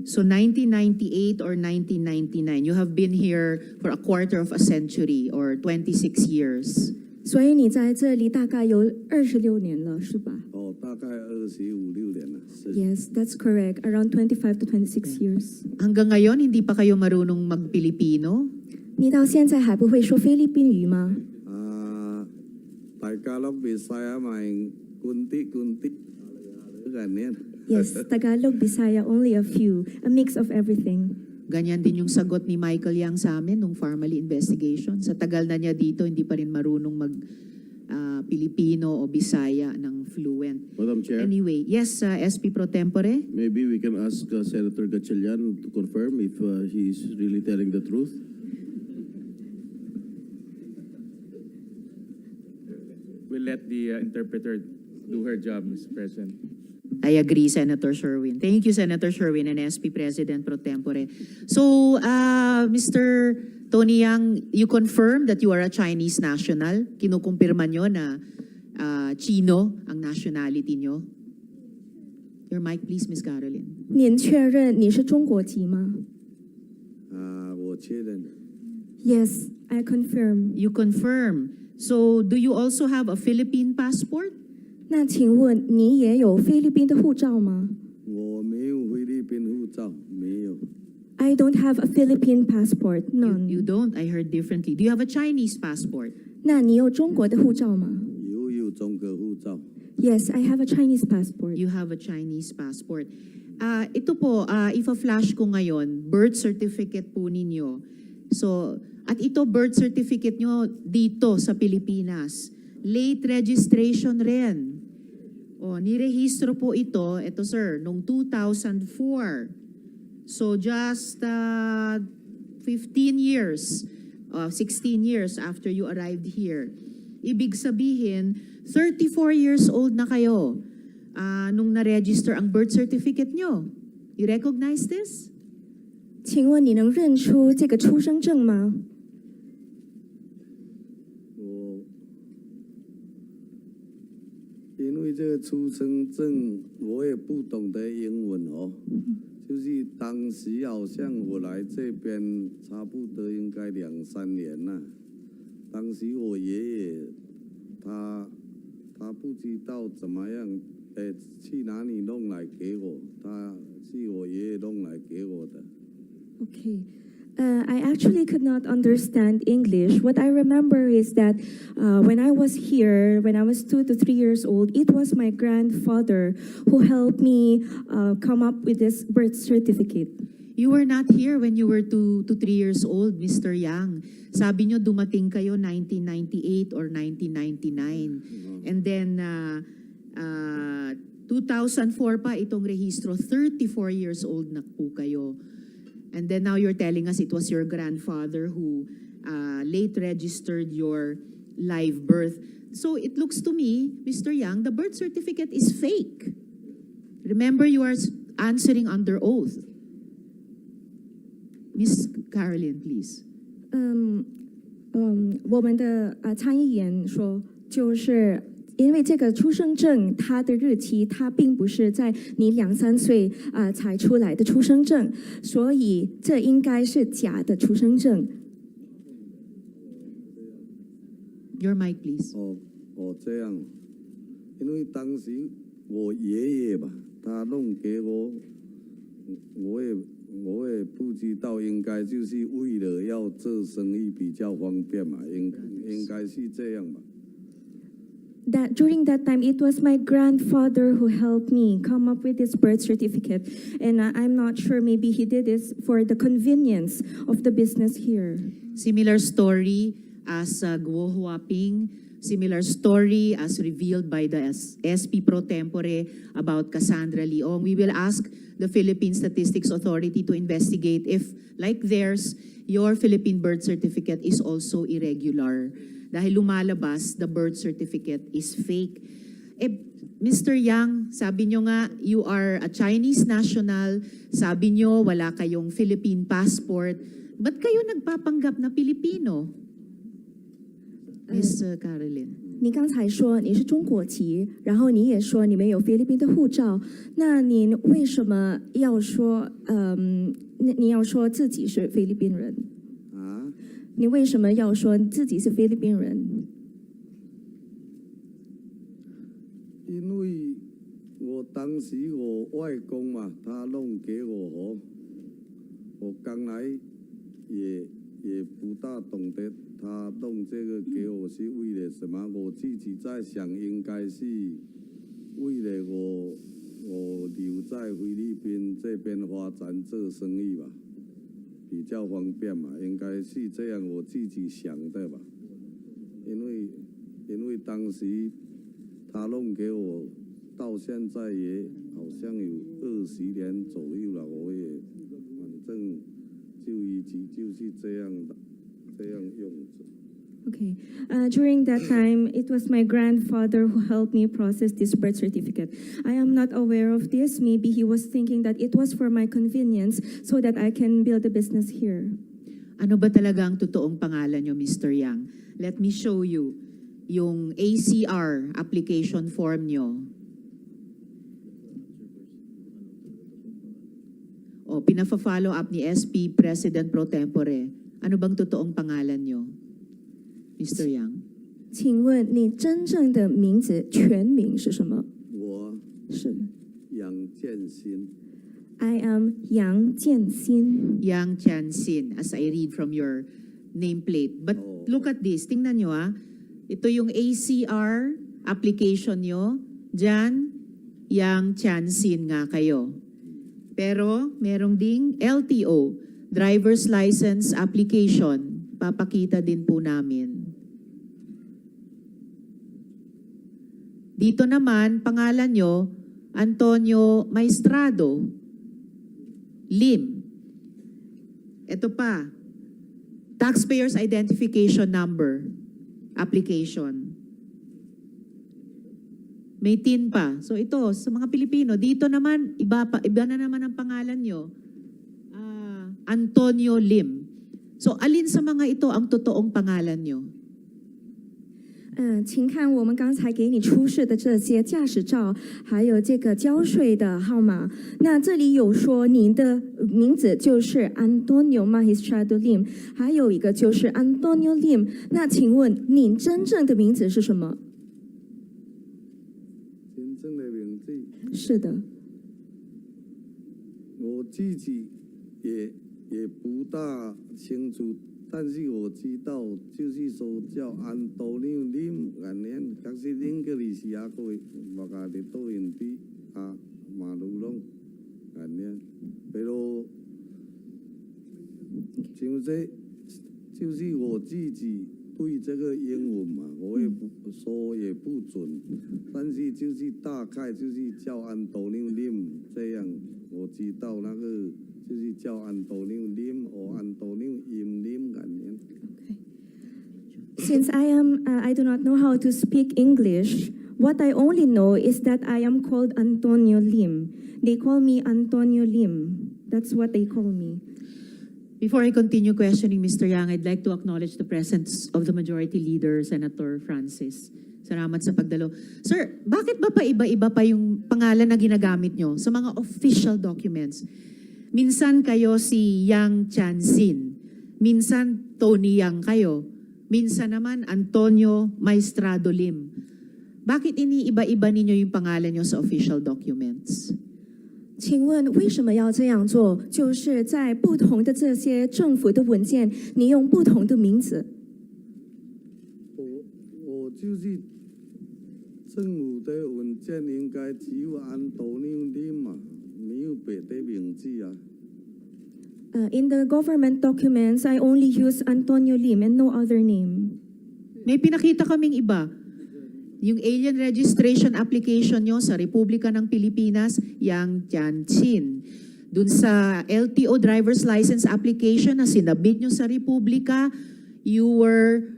So 1998 or 1999, you have been here for a quarter of a century or 26 years. 所以你在这里大概有26年了，是吧？哦，大概25、6年了。是。Yes, that's correct. Around 25 to 26 years. Hanggang ngayon, hindi pa kayo marunong mag-Pilipino? 你到现在还不会说菲律宾语吗？大家都Bisaya may kunti-kunti ganyan. Yes, Tagalog, Bisaya, only a few. A mix of everything. Ganyan din yung sagot ni Michael Yang sa amin nung family investigation. Sa tagal na niya dito, hindi pa rin marunong mag-Pilipino o Bisaya ng fluent. Madam Chair, Anyway, yes, SP Pro Tempore? maybe we can ask Senator Gatchalian to confirm if he is really telling the truth. We'll let the interpreter do her job, Mr. President. I agree, Senator Sherwin. Thank you, Senator Sherwin and SP President Pro Tempore. So, Mr. Tony Yang, you confirm that you are a Chinese national? Kinukumpirma nyo na Chino ang nationality nyo? Your mic, please, Ms. Caroline. 您确认你是中国籍吗我确认。 ？Yes, I confirm. You confirm. So, do you also have a Philippine passport? 那请问你也有菲律宾的护照吗我没有菲律宾护照，没有。 ？I don't have a Philippine passport. None. You don't. I heard differently. Do you have a Chinese passport? 那你有中国的护照吗有中国护照。 ？Yes, I have a Chinese passport. You have a Chinese passport. Ito po, ifa-flash ko ngayon, birth certificate po ninyo. So, at ito birth certificate nyo dito sa Pilipinas. Late registration rin. O, nirehistro po ito sir, noong 2004. So, just 15 years, 16 years after you arrived here. Ibig sabihin, 34 years old na kayo nung na-register ang birth certificate nyo. You recognize this? 请问你能认出这个出生证吗？因为这个出生证我也不懂得英文哦，就是当时好像我来这边差不多应该2、3年了，当时我爷爷他不知道怎么样，去哪里弄来给我，是我爷爷弄来给我的。 Okay. I actually could not understand English. What I remember is that when I was here, when I was 2 to 3 years old, it was my grandfather who helped me come up with this birth certificate. You were not here when you were 2 to 3 years old, Mr. Yang. Sabi nyo dumating kayo 1998 or 1999. And then 2004 pa itong rehistro, 34 years old na po kayo. And then now you're telling us it was your grandfather who late registered your live birth. So it looks to me, Mr. Yang, the birth certificate is fake. Remember, you are answering under oath. Miss Caroline, please. 我们的参议员说，就是因为这个出生证，它的日期它并不是在你2、3岁才出来的出生证，所以这应该是假的出生证。Your mic, please. 这样，因为当时我爷爷吧，他弄给我，我也不知道，应该就是为了要做生意比较方便嘛，应该是这样吧。 That during that time, it was my grandfather who helped me come up with this birth certificate, and I'm not sure. Maybe he did this for the convenience of the business here. Similar story as Guo Huaping, similar story as revealed by the SP Pro Tempore about Cassandra Leong. We will ask the Philippine Statistics Authority to investigate if, like theirs, your Philippine birth certificate is also irregular. Dahil lumalabas, the birth certificate is fake. Mr. Yang, sabi nyo nga, you are a Chinese national. Sabi nyo, wala kayong Philippine passport. Ba't kayo nagpapanggap na Pilipino? Miss Caroline. 你刚才说你是中国籍，然后你也说你没有菲律宾的护照，那你为什么要说你要说自己是菲律宾人？你为什么要说自己是菲律宾人？因为我当时我外公嘛，他弄给我我刚来也不大懂得他弄这个给我是为了什么，我自己在想，应该是为了我留在菲律宾这边发展做生意吧。 比较方便嘛，应该是这样，我自己想的吧。因为当时他弄给我，到现在也好像有20年左右了，我也反正就一直就是这样的，这样用着。Okay. During that time, it was my grandfather who helped me process this birth certificate. I am not aware of this. Maybe he was thinking that it was for my convenience so that I can build a business here. Ano ba talaga ang totoong pangalan nyo, Mr. Yang? Let me show you yung ACR application form nyo. O, pinafa-follow up ni SP President Pro Tempore. Ano bang totoong pangalan nyo, Mr. Yang? 请问你真正的名字全名是什么？我是杨建新， I am Yang Jianxin. Yang Tianxin, as I read from your nameplate. But look at this, tingnan nyo Ito yung ACR application nyo. Diyan, Yang Tianxin nga kayo. Pero merong ding LTO, Driver's License Application. Papakita din po namin. Dito naman, pangalan nyo, Antonio Maestrado Lim. Ito pa, Taxpayers Identification Number application. May TIN pa. So ito, sa mga Pilipino, dito naman, iba na naman ang pangalan nyo. Antonio Lim. So alin sa mga ito ang totoong pangalan nyo? 请看我们刚才给你出示的这些驾驶照，还有这个交税的号码。那这里有说您的名字就是 Antonio Maestrado Lim， 还有一个就是 Antonio Lim。那请问您真正的名字是什么？真正的名字是的。我自己也不大清楚，但是我知道就是说叫安多尼林安年，可是林个里是阿个我家的都人的马路龙安年，比如就是我自己对这个英文嘛，我也不说也不准，但是就是大概就是叫安多尼林这样，我知道那个。就是叫安多尼林或安多尼임림感念。Since I do not know how to speak English, what I only know is that I am called Antonio Lim. They call me Antonio Lim. That's what they call me. Before I continue questioning Mr. Yang, I'd like to acknowledge the presence of the Majority Leader, Senator Francis. Salamat sa pagdalo. Sir, bakit ba iba-iba pa yung pangalan na ginagamit nyo sa mga official documents? Minsan kayo si Yang Tianxin, minsan Tony Yang kayo, minsan naman Antonio Maestrado Lim. Bakit iniiba-iba ninyo yung pangalan nyo sa official documents? 请问为什么要这样做？就是在不同的这些政府的文件，你用不同的名字。我就是政府的文件应该只有安多尼林嘛。没有别的名字啊。In the government documents, I only use Antonio Lim and no other name. May pinakita kaming iba. Yung alien registration application nyo sa Republika ng Pilipinas, Yang Tianxin. Dun sa LTO driver's license application na sinabit nyo sa Republika, you were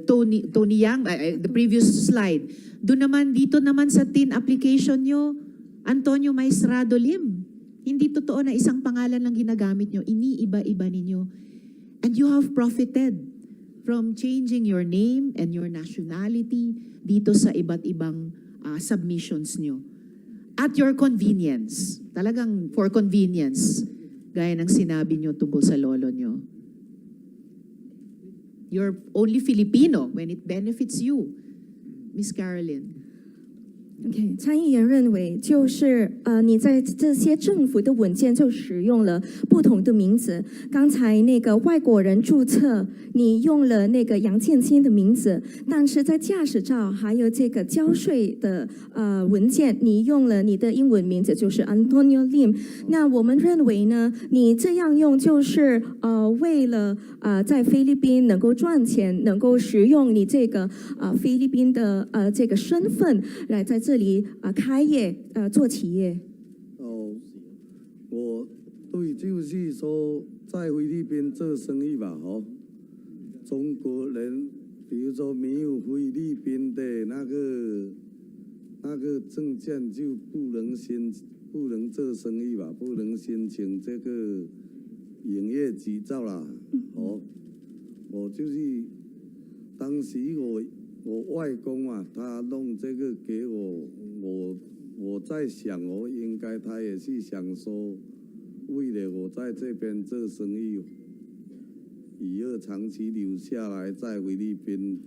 Tony Yang, the previous slide. Doon naman, dito naman sa TIN application nyo, Antonio Maestrado Lim. Hindi totoo na isang pangalan lang ginagamit nyo. Iniiba-iba ninyo. And you have profited from changing your name and your nationality dito sa iba't ibang submissions nyo. At your convenience. Talagang for convenience. Gaya ng sinabi nyo tungkol sa lolo nyo. You're only Filipino when it benefits you. Miss Carolyn. Okay, 参议员认为，就是你在这些政府的文件就使用了不同的名字。刚才那个外国人注册，你用了那个杨建新的名字，但是在驾驶照还有这个交税的文件，你用了你的英文名字，就是 Antonio Lim。那我们认为呢，你这样用就是为了在菲律宾能够赚钱，能够使用你这个菲律宾的这个身份来在这里开业做企业。我对为就是说在菲律宾做生意吧，吼，中国人，比如说没有菲律宾的那个证件就不能做生意吧，不能申请这个营业执照啦，哦，我就是当时我外公啊，他弄这个给我在想，应该他也是想说，为了我在这边做生意，以后长期留下来在菲律宾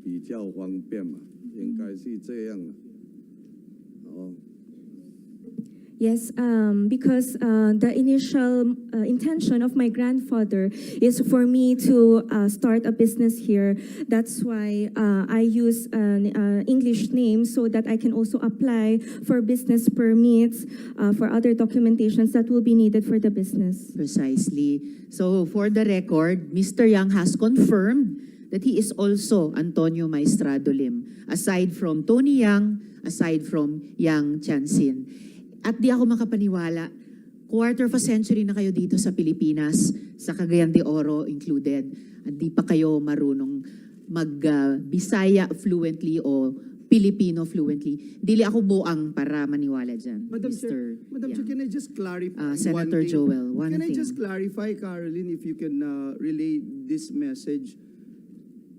比较方便嘛，应该是这样的。哦。Yes, because the initial intention of my grandfather is for me to start a business here. That's why I use an English name so that I can also apply for business permits, for other documentations that will be needed for the business. Precisely. So for the record, Mr. Yang has confirmed that he is also Antonio Maestrado Lim, aside from Tony Yang, aside from Yang Tiansin. At di ako makapaniwala, quarter of a century na kayo dito sa Pilipinas, sa Cagayan de Oro included, at di pa kayo marunong mag-Bisaya fluently o Filipino fluently. Dili ako buang para maniwala dyan, Madam Mr. Chair, Yang. can I just clarify Senator one thing? Joel, one Can I thing. just clarify, Caroline, if you can relay this message?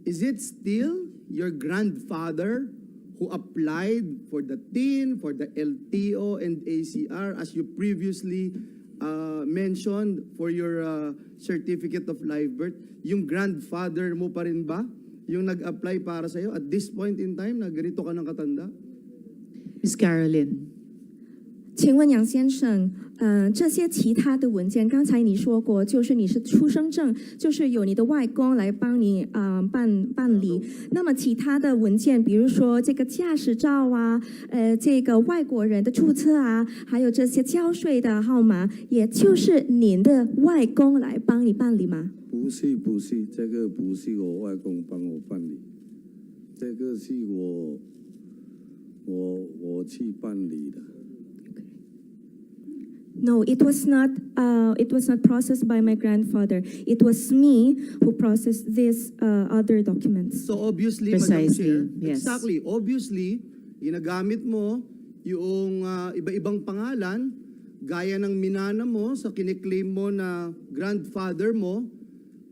Is it still your grandfather who applied for the TIN, for the LTO and ACR, as you previously mentioned for your certificate of live birth? Yung grandfather mo pa rin ba yung nag-apply para sa'yo at this point in time na ganito ka ng katanda? Ms. Caroline. 请问杨先生，这些其他的文件，刚才你说过，就是你是出生证，就是有你的外公来帮你办理。那么其他的文件，比如说这个驾驶照啊，这个外国人的注册啊，还有这些交税的号码，也就是您的外公来帮你办理吗？不是，这个不是我外公帮我办理，这个是我去办理的。No, it was not. It was not processed by my grandfather. It was me who processed these other documents. So obviously, Precisely, Madam Chair, yes. exactly, obviously, ginagamit mo yung iba-ibang pangalan, gaya ng minana mo sa kiniklaim mo na grandfather mo,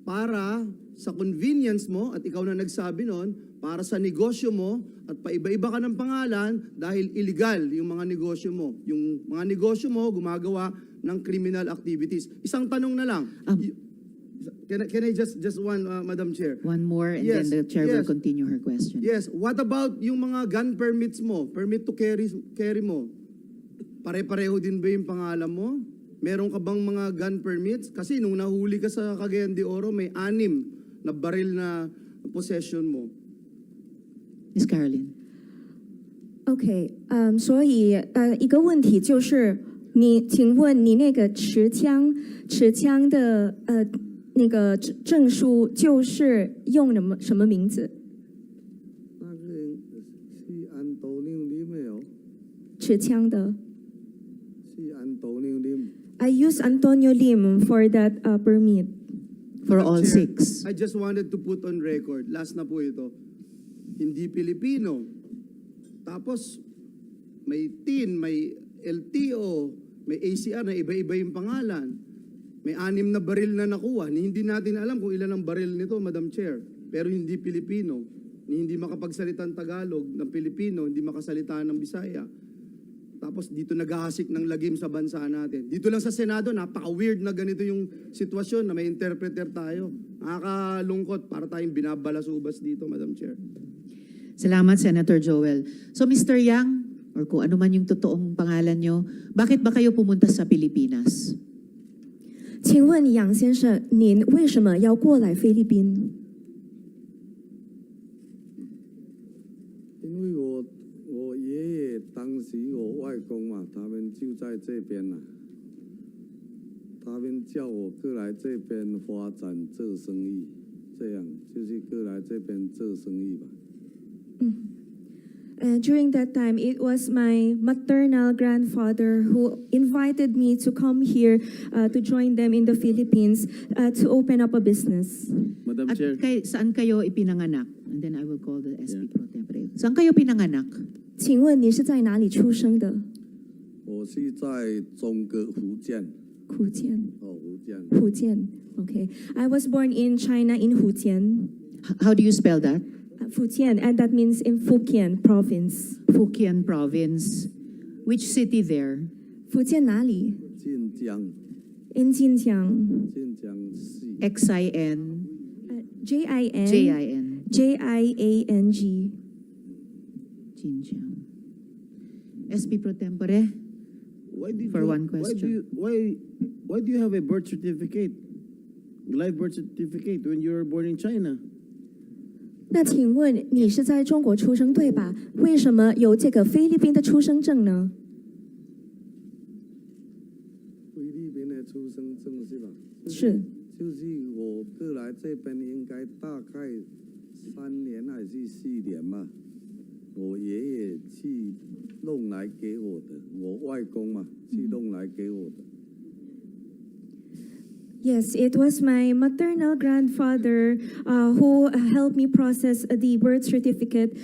para sa convenience mo, at ikaw na nagsabi nun, para sa negosyo mo, at paiba-iba ka ng pangalan dahil illegal yung mga negosyo mo. Yung mga negosyo mo gumagawa ng criminal activities. Isang tanong na lang. Can I just one, Madam Chair? One more and Yes, then the chair will yes. continue her question. Yes, what about yung mga gun permits mo, permit to carry mo? Pare-pareho din ba yung pangalan mo? Meron ka bang mga gun permits? Kasi nung nahuli ka sa Cagayan de Oro, may 6 na baril na possession mo. Ms. Caroline. OK，所以一个问题就是，请问你那个持枪的那个证书就是用什么名字？那个是安多纽林的哦，持枪的。是安多纽林。I use Antonio Lim for that permit. For Madam all Chair, 6. I just wanted to put on record, last na po ito, hindi Pilipino. Tapos, may TIN, may LTO, may ACR na iba-iba yung pangalan. May 6 na baril na nakuha. Hindi natin alam kung ilan ang baril nito, Madam Chair. Pero hindi Pilipino. Hindi makapagsalita ng Tagalog ng Pilipino, hindi makasalita ng Bisaya. Tapos dito naghahasik ng lagim sa bansa natin. Dito lang sa Senado, napaka-weird na ganito yung sitwasyon na may interpreter tayo. Nakakalungkot para tayong binabalasubas dito, Madam Chair. Salamat, Senator Joel. So, Mr. Yang, or kung ano man yung totoong pangalan nyo, bakit ba kayo pumunta sa Pilipinas? 请问杨先生，您为什么要过来菲律宾？因为我爷爷当时我外公嘛，他们就在这边呐、他们叫我过来这边发展做生意，这样就是过来这边做生意吧。During that time, it was my maternal grandfather who invited me to come here to join them in the Philippines to open up a business. Madam At Chair. saan kayo ipinanganak? And then I will call the SP Pro Tempore. Saan kayo pinanganak? 请问你是在哪里出生的？我是在中国福建，福建。福建。福建 Okay. I was born in China in Fujian. How do you spell that? Fujian, and that means in Fujian province. Fujian Province. Which city there? 福建哪里晋江， ？In 晋江。晋江市。 XIN JIN. JIN JIANG. Jinjiang. SP Pro Tempore. Why did For you, one question. Why do you have a birth certificate, live birth certificate when you were born in China? 那请问你是在中国出生对吧？为什么有这个菲律宾的出生证呢？菲律宾的出生证是吧？是。就是我过来这边应该大概3年还是4年嘛，我爷爷去弄来给我的，我外公嘛去弄来给我的。Yes, it was my maternal grandfather who helped me process the birth certificate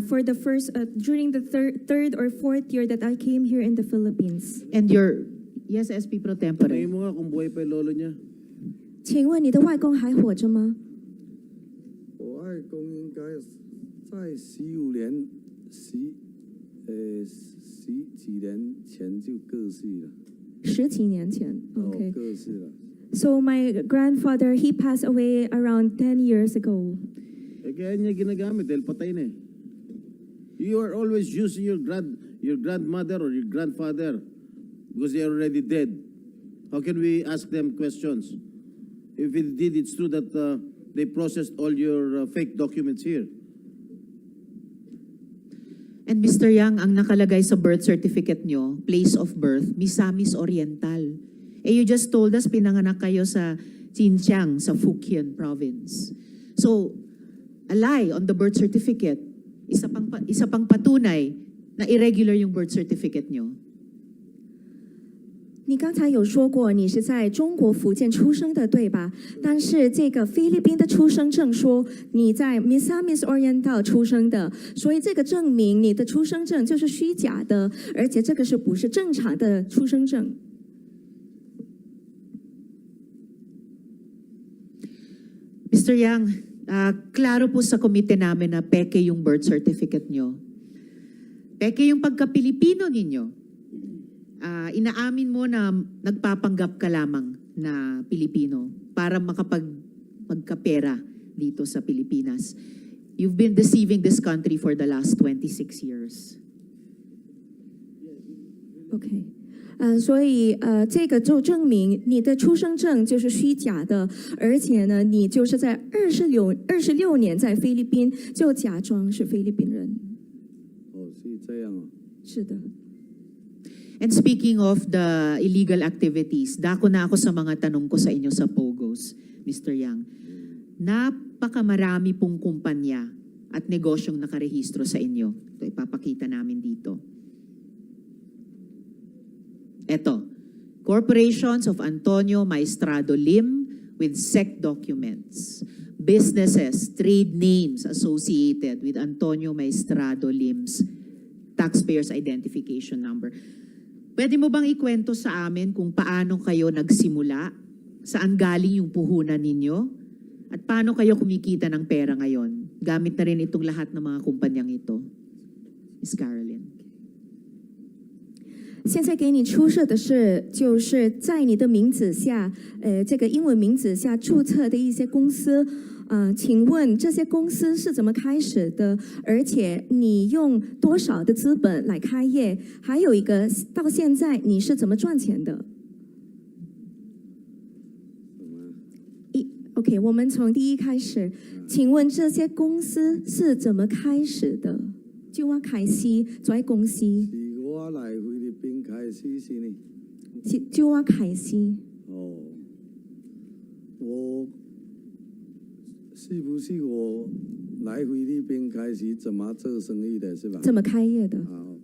for the first during the third or fourth year that I came here in the Philippines. And your, yes, SP Pro Tempore. Tanungin mo nga kung buhay pa yung lolo niya. 请问你的外公还活着吗？我外公应该在15年几年前就过世了。十几年前。Okay. 过世了。 So my grandfather, he passed away around 10 years ago. Eh, kaya niya ginagamit dahil patay na eh. You are always using your grandmother or your grandfather because they are already dead. How can we ask them questions? If indeed it's true that they processed all your fake documents here. And Mr. Yang, ang nakalagay sa birth certificate nyo, place of birth, Misamis Oriental. Eh, you just told us pinanganak kayo sa Xinjiang, sa Fujian province. So, a lie on the birth certificate, isa pang patunay na irregular yung birth certificate nyo. 你刚才有说过你是在中国福建出生的，对吧？但是这个菲律宾的出生证说你在 Misamis Oriental 出生的，所以这个证明你的出生证就是虚假的，而且这个是不是正常的出生证？ Mr. Yang, klaro po sa komite namin na peke yung birth certificate nyo. Peke yung pagka-Pilipino ninyo. Inaamin mo na nagpapanggap ka lamang na Pilipino para magkapera dito sa Pilipinas. You've been deceiving this country for the last 26 years. Okay. 所以这个就证明你的出生证就是虚假的，而且呢，你就是在26年在菲律宾就假装是菲律宾人。哦，是这样啊。是的。 And speaking of the illegal activities, dako na ako sa mga tanong ko sa inyo sa POGOs, Mr. Yang. Napakamarami pong kumpanya at negosyong nakarehistro sa inyo. Ito, ipapakita namin dito. Ito, Corporations of Antonio Maestrado Lim with SEC documents. Businesses, trade names associated with Antonio Maestrado Lim's taxpayer's identification number. Pwede mo bang ikwento sa amin kung paano kayo nagsimula, saan galing yung puhunan ninyo, at paano kayo kumikita ng pera ngayon? Gamit na rin itong lahat ng mga kumpanyang ito. Ms. Carolyn. 现在给你出示的是，就是在你的名字下，这个英文名字下注册的一些公司。请问这些公司是怎么开始的？而且你用多少的资本来开业？还有一个，到现在你是怎么赚钱的？OK， 我们从第一开始，请问这些公司是怎么开始的？就我开始做公司。 我来菲律宾开始是呢。就我开始。哦，我是不是我来菲律宾开始怎么做生意的，是吧？怎么开业的？好，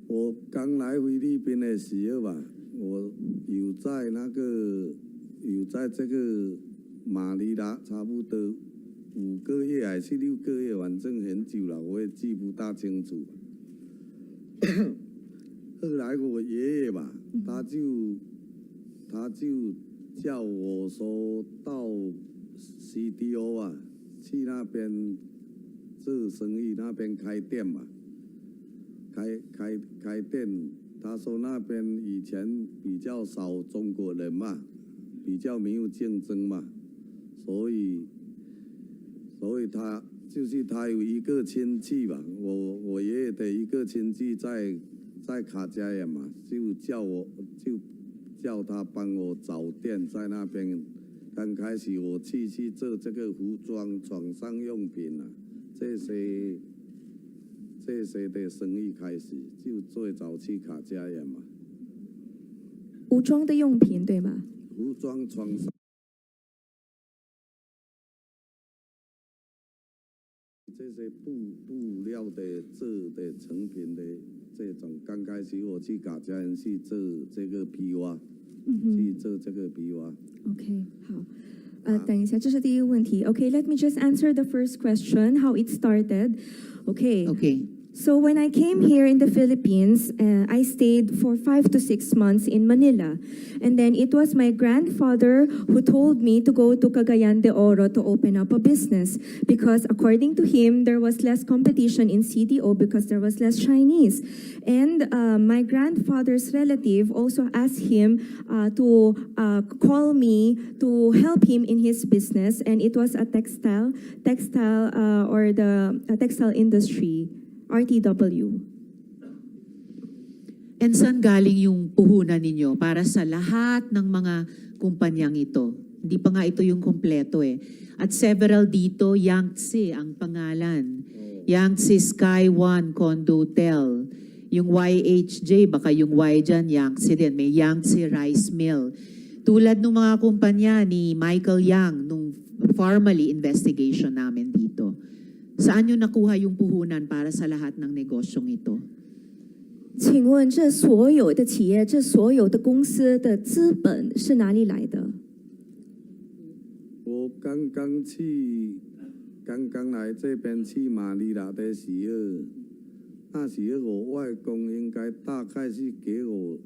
我刚来菲律宾的时候吧，我有在这个马尼拉差不多5个月还是6个月，反正很久了，我也记不大清楚。后来我爷爷吧，他就叫我说到 CDO 啊，去那边做生意，那边开店嘛，开店。他说那边以前比较少中国人嘛，比较没有竞争嘛，所以他有一个亲戚吧，我爷爷的一个亲戚在卡加亚嘛，就叫他帮我找店在那边。刚开始我去做这个服装、床上用品啊，这些的生意开始，就最早去卡加亚嘛。服装的用品对吗？服装、床上这些布料的做的成品的这种，刚开始我去卡加亚去做这个皮袜，去做这个皮袜。OK， 好。等一下，这是第一个问题。Okay, let me just answer the first question, how it started. Okay. Okay. So when I came here in the Philippines, I stayed for 5 to 6 months in Manila. And then it was my grandfather who told me to go to Cagayan de Oro to open up a business. Because according to him, there was less competition in CDO because there was less Chinese. And my grandfather's relative also asked him to call me to help him in his business. And it was a textile industry. RTW. And saan galing yung puhunan ninyo para sa lahat ng mga kumpanyang ito? Hindi pa nga ito yung kompleto eh. At several dito, Yangtze ang pangalan. Yangtze Sky One Condo Hotel. Yung YHJ, baka yung Y dyan, Yangtze din. May Yangtze Rice Mill. Tulad ng mga kumpanya ni Michael Yang nung formally investigation namin dito. Saan nyo nakuha yung puhunan para sa lahat ng negosyong ito? 请问这所有的企业，这所有的公司的资本是哪里来的？我刚刚来这边去马尼拉的时候，那时候我外公应该大概是给我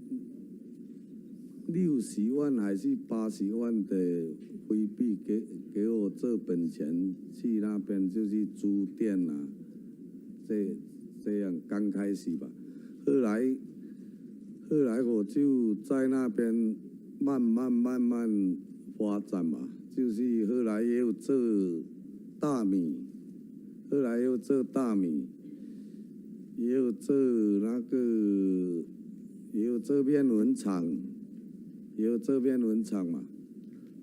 60万还是80万的回币给我这本钱，去那边就去租店啊，这样刚开始吧。后来我就在那边慢慢发展嘛，就是后来也有做大米，也有做那个，也有做面粉厂嘛。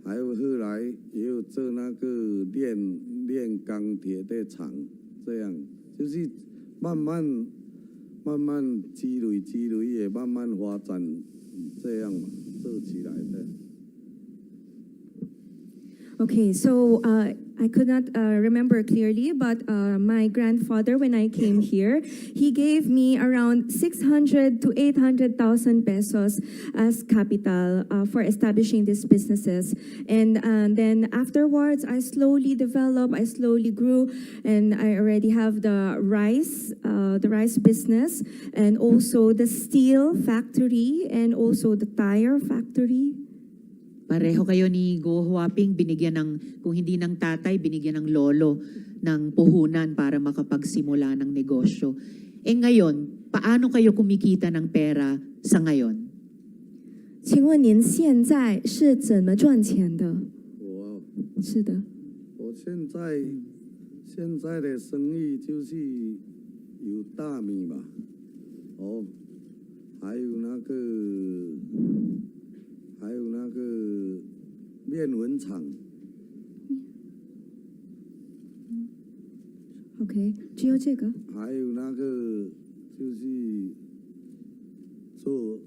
还有后来也有做那个炼钢铁的厂，这样就是慢慢积累，也慢慢发展，这样嘛做起来的。Okay, so I could not remember clearly, but my grandfather, when I came here, he gave me around 600 to 800,000 pesos as capital for establishing these businesses. And then afterwards, I slowly developed, I slowly grew, and I already have the rice business, and also the steel factory, and also the tire factory. Pareho kayo ni Go Huaping, binigyan ng, kung hindi ng tatay, binigyan ng lolo ng puhunan para makapagsimula ng negosyo. Eh ngayon, paano kayo kumikita ng pera sa ngayon? 请问您现在是怎么赚钱的？我是的。我现在的生意就是有大米嘛，还有那个面粉厂。OK， 只有这个。还有那个就是做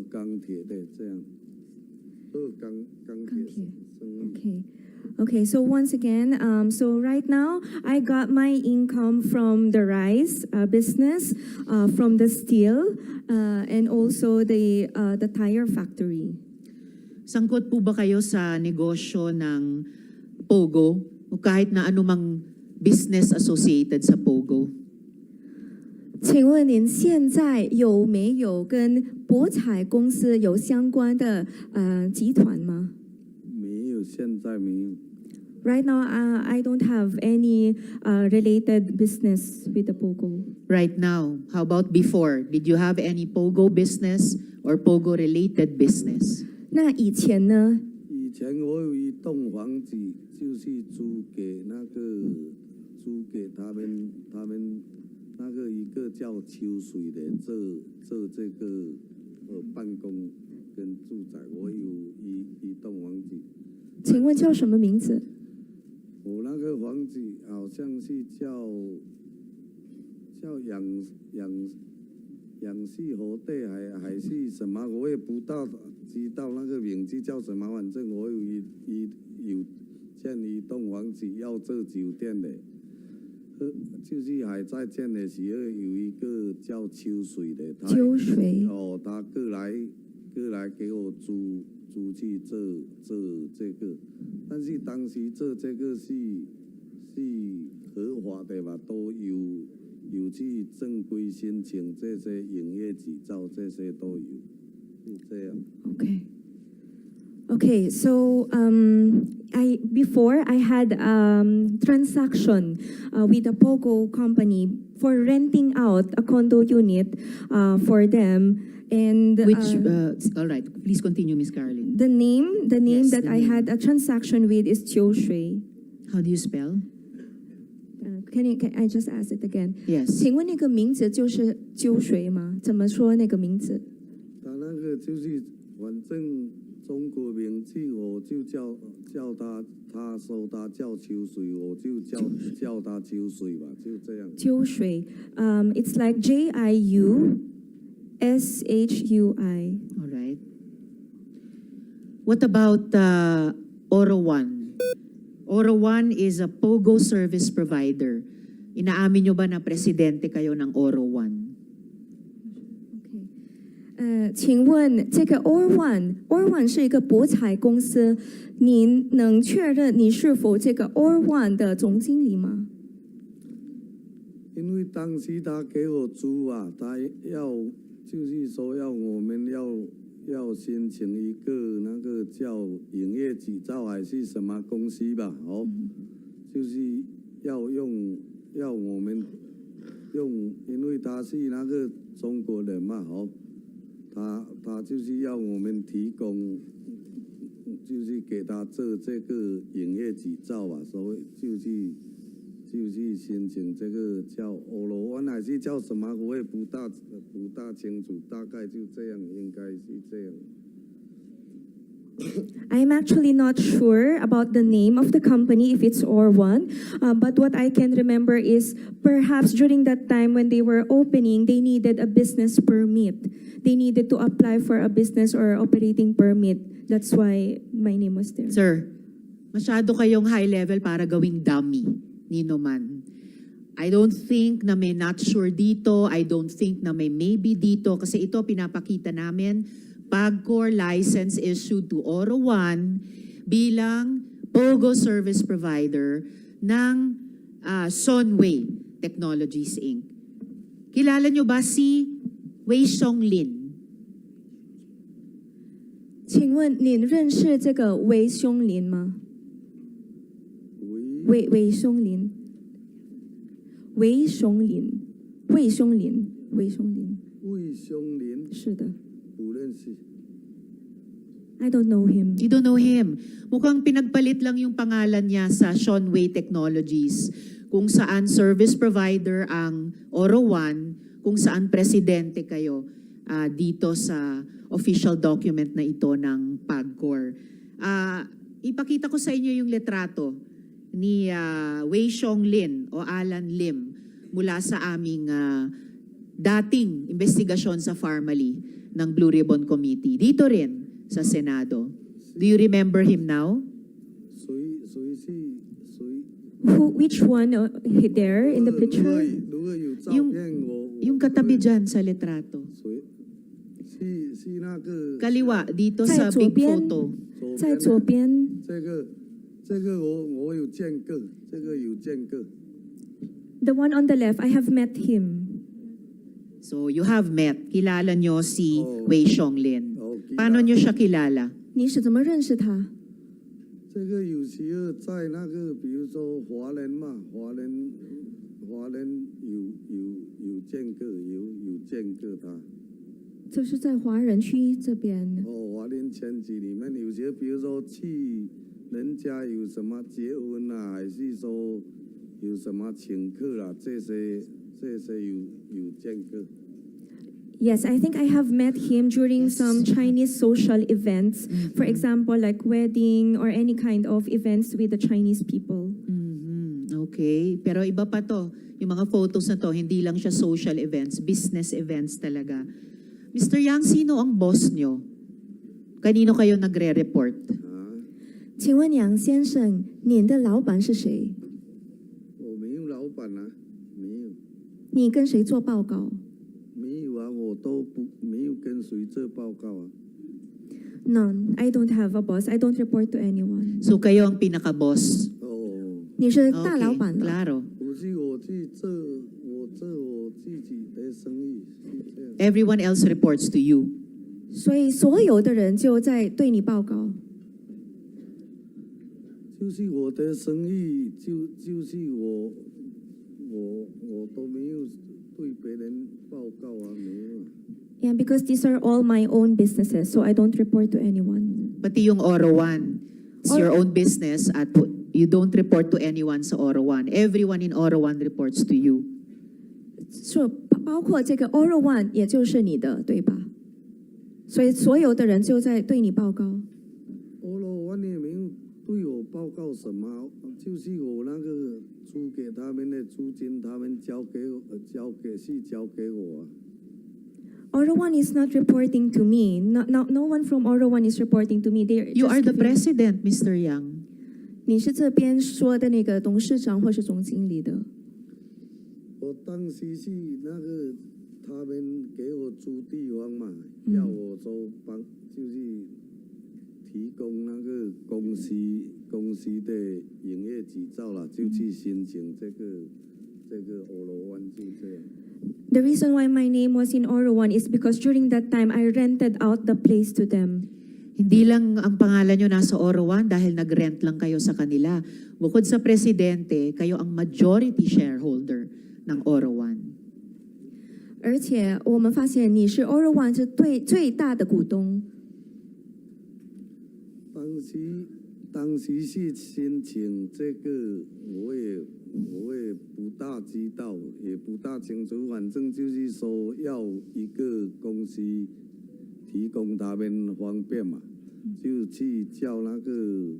钢铁的，这样做钢铁生意。OK， Okay, so once again, so right now I got my income from the rice business, from the steel, and also the tire factory. Sangkot po ba kayo sa negosyo ng POGO o kahit na anumang business associated sa POGO? 请问您现在有没有跟博彩公司有相关的集团吗？没有，现在没有。 Right now, I don't have any related business with the POGO. Right now, how about before? Did you have any POGO business or POGO-related business? 那以前呢？以前我有一栋房子，就是租给他们那个一个叫秋水的做这个办公跟住宅，我有一栋房子。请问叫什么名字？ 我那个房子好像是叫养系河地还是什么，我也不知道那个名字叫什么。反正我有建一栋房子要做酒店的，就是还在建的时候有一个叫秋水的，秋水哦，他过来给我租去做这个，但是当时做这个是合法的吧，都有去正规申请这些营业执照，这些都有，是这样。 Okay, so before I had transaction with a POGO company for renting out a condo unit for them, and All right, please continue, Ms. Caroline. the name Yes, that the I name. had a transaction with is Chiu Shui. How do you spell? Can I just ask it again? Yes. 请问那个名字就是秋水吗？怎么说那个名字？他那个就是反正中国名字我就叫他说他叫秋水，我就叫他秋水吧，就这样。秋水，it's like JIUSHUI. All right. What about Oro One? Oro One is a POGO service provider. Inaamin nyo ba na presidente kayo ng Oro One? 请问这个 Or1 是一个博彩公司，您能确认你是否这个 Or1 的总经理吗？因为当时他给我租啊，他就是说我们要申请一个那个叫营业执照还是什么公司吧，哦，就是要我们用，因为他是那个中国人嘛，哦，他就是要我们提供，就是给他做这个营业执照吧，所以就是申请这个叫欧罗湾还是叫什么，我也不大清楚，大概就这样，应该是这样。I'm actually not sure about the name of the company, if it's Or1, but what I can remember is perhaps during that time when they were opening, they needed a business permit. They needed to apply for a business or operating permit. That's why my name was there. Sir, masyado kayong high level para gawing dummy, nino man. I don't think na may not sure dito. I don't think na may maybe dito. Kasi ito pinapakita namin, PAGCOR license issued to Oro One bilang POGO service provider ng Sunway Technologies Inc. Kilala nyo ba si Wei Xiong-lin? 请问您认识这个韦松林吗？韦松林，是的。不认识。 I don't know him. You don't know him. Mukhang pinagpalit lang yung pangalan niya sa Sunway Technologies, kung saan service provider ang Oro One, kung saan presidente kayo dito sa official document na ito ng PAGCOR. Ipakita ko sa inyo yung litrato ni Wei Xiong-lin o Alan Lim mula sa aming dating investigasyon sa Pharmaly ng Blue Ribbon Committee. Dito rin sa Senado. Do you remember him now? Which one there in the picture? 如果有照 Yung- 片，我 Yung katabi dyan sa litrato. 是那个 Kaliwa, dito 在 sa 左 big 边 photo. 在左边。这个我有见过，这个有见过。 The one on the left, I have met him. So you have met. Kilala nyo si Oh. Wei Xionglin. Oh, kilala. Paano nyo siya kilala? 你是怎么认识他？这个有时候在那个，比如说华人嘛，华人有见过，有见过他。就是在华人区这边。哦，华人圈子里面有些，比如说去人家有什么结婚啊，还是说有什么请客啦、这些有见过。 Yes, I think I have met him during some Chinese social events. For example, like wedding or any kind of events with the Chinese people. Okay. Pero iba pa to. Yung mga photos na to, hindi lang siya social events, business events talaga. Mr. Yang, sino ang boss nyo? Kanino kayo nagre-report? 请问杨先生，您的老板是谁？我没有老板啊，没有，你跟谁做报告没有啊，我都不没有跟谁做报告啊。 ？None. I don't have a boss. I don't report to anyone. So kayo ang pinaka-boss? 哦，你是大老板 Okay, 了。 klaro. 不是我去做我自己的生意，是这样。 Everyone else reports to you. 所以所有的人就在对你报告。就是我的生意，就是我都没有对别人报告啊，没有啊。 Yeah, because these are all my own businesses, so I don't report to anyone. Pati yung Oro One. It's your own business at you don't report to anyone sa Oro One. Everyone in Oro One reports to you. 就包括这个 Oral One，也就是你的，对吧？所以所有的人就在对你报告。我也没有对我报告什么，就是我那个租给他们的租金，他们交给我啊。 Oral One is not reporting to me. No one from Oral One is reporting to me. You are the president, Mr. Yang. 你是这边说的那个董事长或是总经理的。我当时是那个他们给我租地方嘛，要我说就是提供那个公司的营业执照啦，就去申请这个欧罗湾就这样。 The reason why my name was in Oral One is because during that time I rented out the place to them. Hindi lang ang pangalan nyo nasa Oro One dahil nag-rent lang kayo sa kanila. Bukod sa presidente, kayo ang majority shareholder ng Oro One. 而且我们发现你是 Oral One 是最大的股东。当时是申请这个，我也不大知道，也不大清楚，反正就是说要一个公司提供他们方便嘛，就去叫那个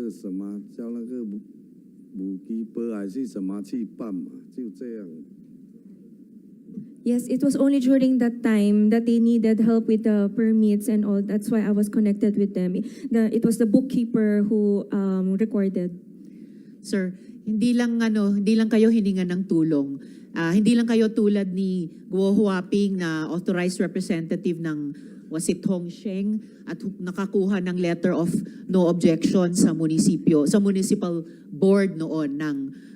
什么，叫那个母鸡波还是什么去办嘛，就这样。 Yes, it was only during that time that they needed help with the permits and all. That's why I was connected with them. It was the bookkeeper who recorded. Sir, hindi lang kayo hiningan ng tulong. Hindi lang kayo tulad ni Guo Huaping na authorized representative ng was it Hongsheng at nakakuha ng letter of no objection sa municipal board noon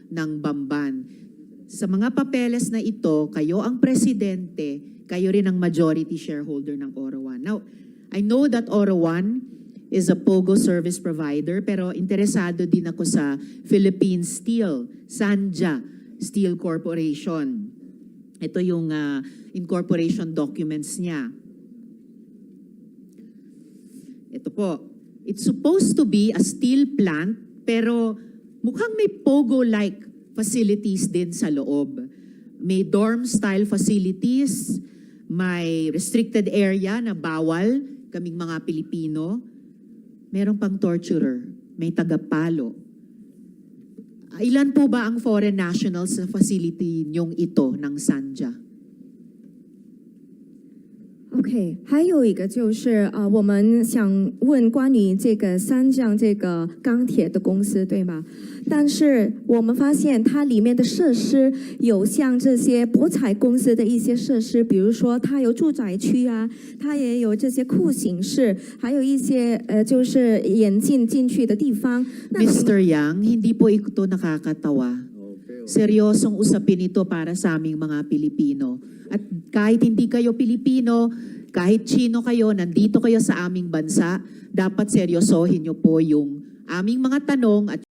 ng Bamban. Sa mga papeles na ito, kayo ang presidente, kayo rin ang majority shareholder ng Oro One. Now, I know that Oro One is a POGO service provider, pero interesado din ako sa Philippine Steel, Sanja Steel Corporation. Ito yung incorporation documents niya. Ito po. It's supposed to be a steel plant, pero mukhang may POGO-like facilities din sa loob. May dorm-style facilities, may restricted area na bawal kaming mga Pilipino. Meron pang torturer, may tagapalo. Ilan po ba ang foreign nationals sa facility niyong ito ng Sanja? OK，还有一个就是我们想问关于这个三江这个钢铁的公司，对吗？但是我们发现它里面的设施有像这些博彩公司的一些设施，比如说它有住宅区啊，它也有这些酷刑室，还有一些就是眼镜进去的地方。那 Mr. Yang, hindi po ito nakakatawa. Seryosong usapin ito para sa aming mga Pilipino. At kahit hindi kayo Pilipino, kahit Chino kayo, nandito kayo sa aming bansa, dapat seryosohin niyo po yung aming mga tanong at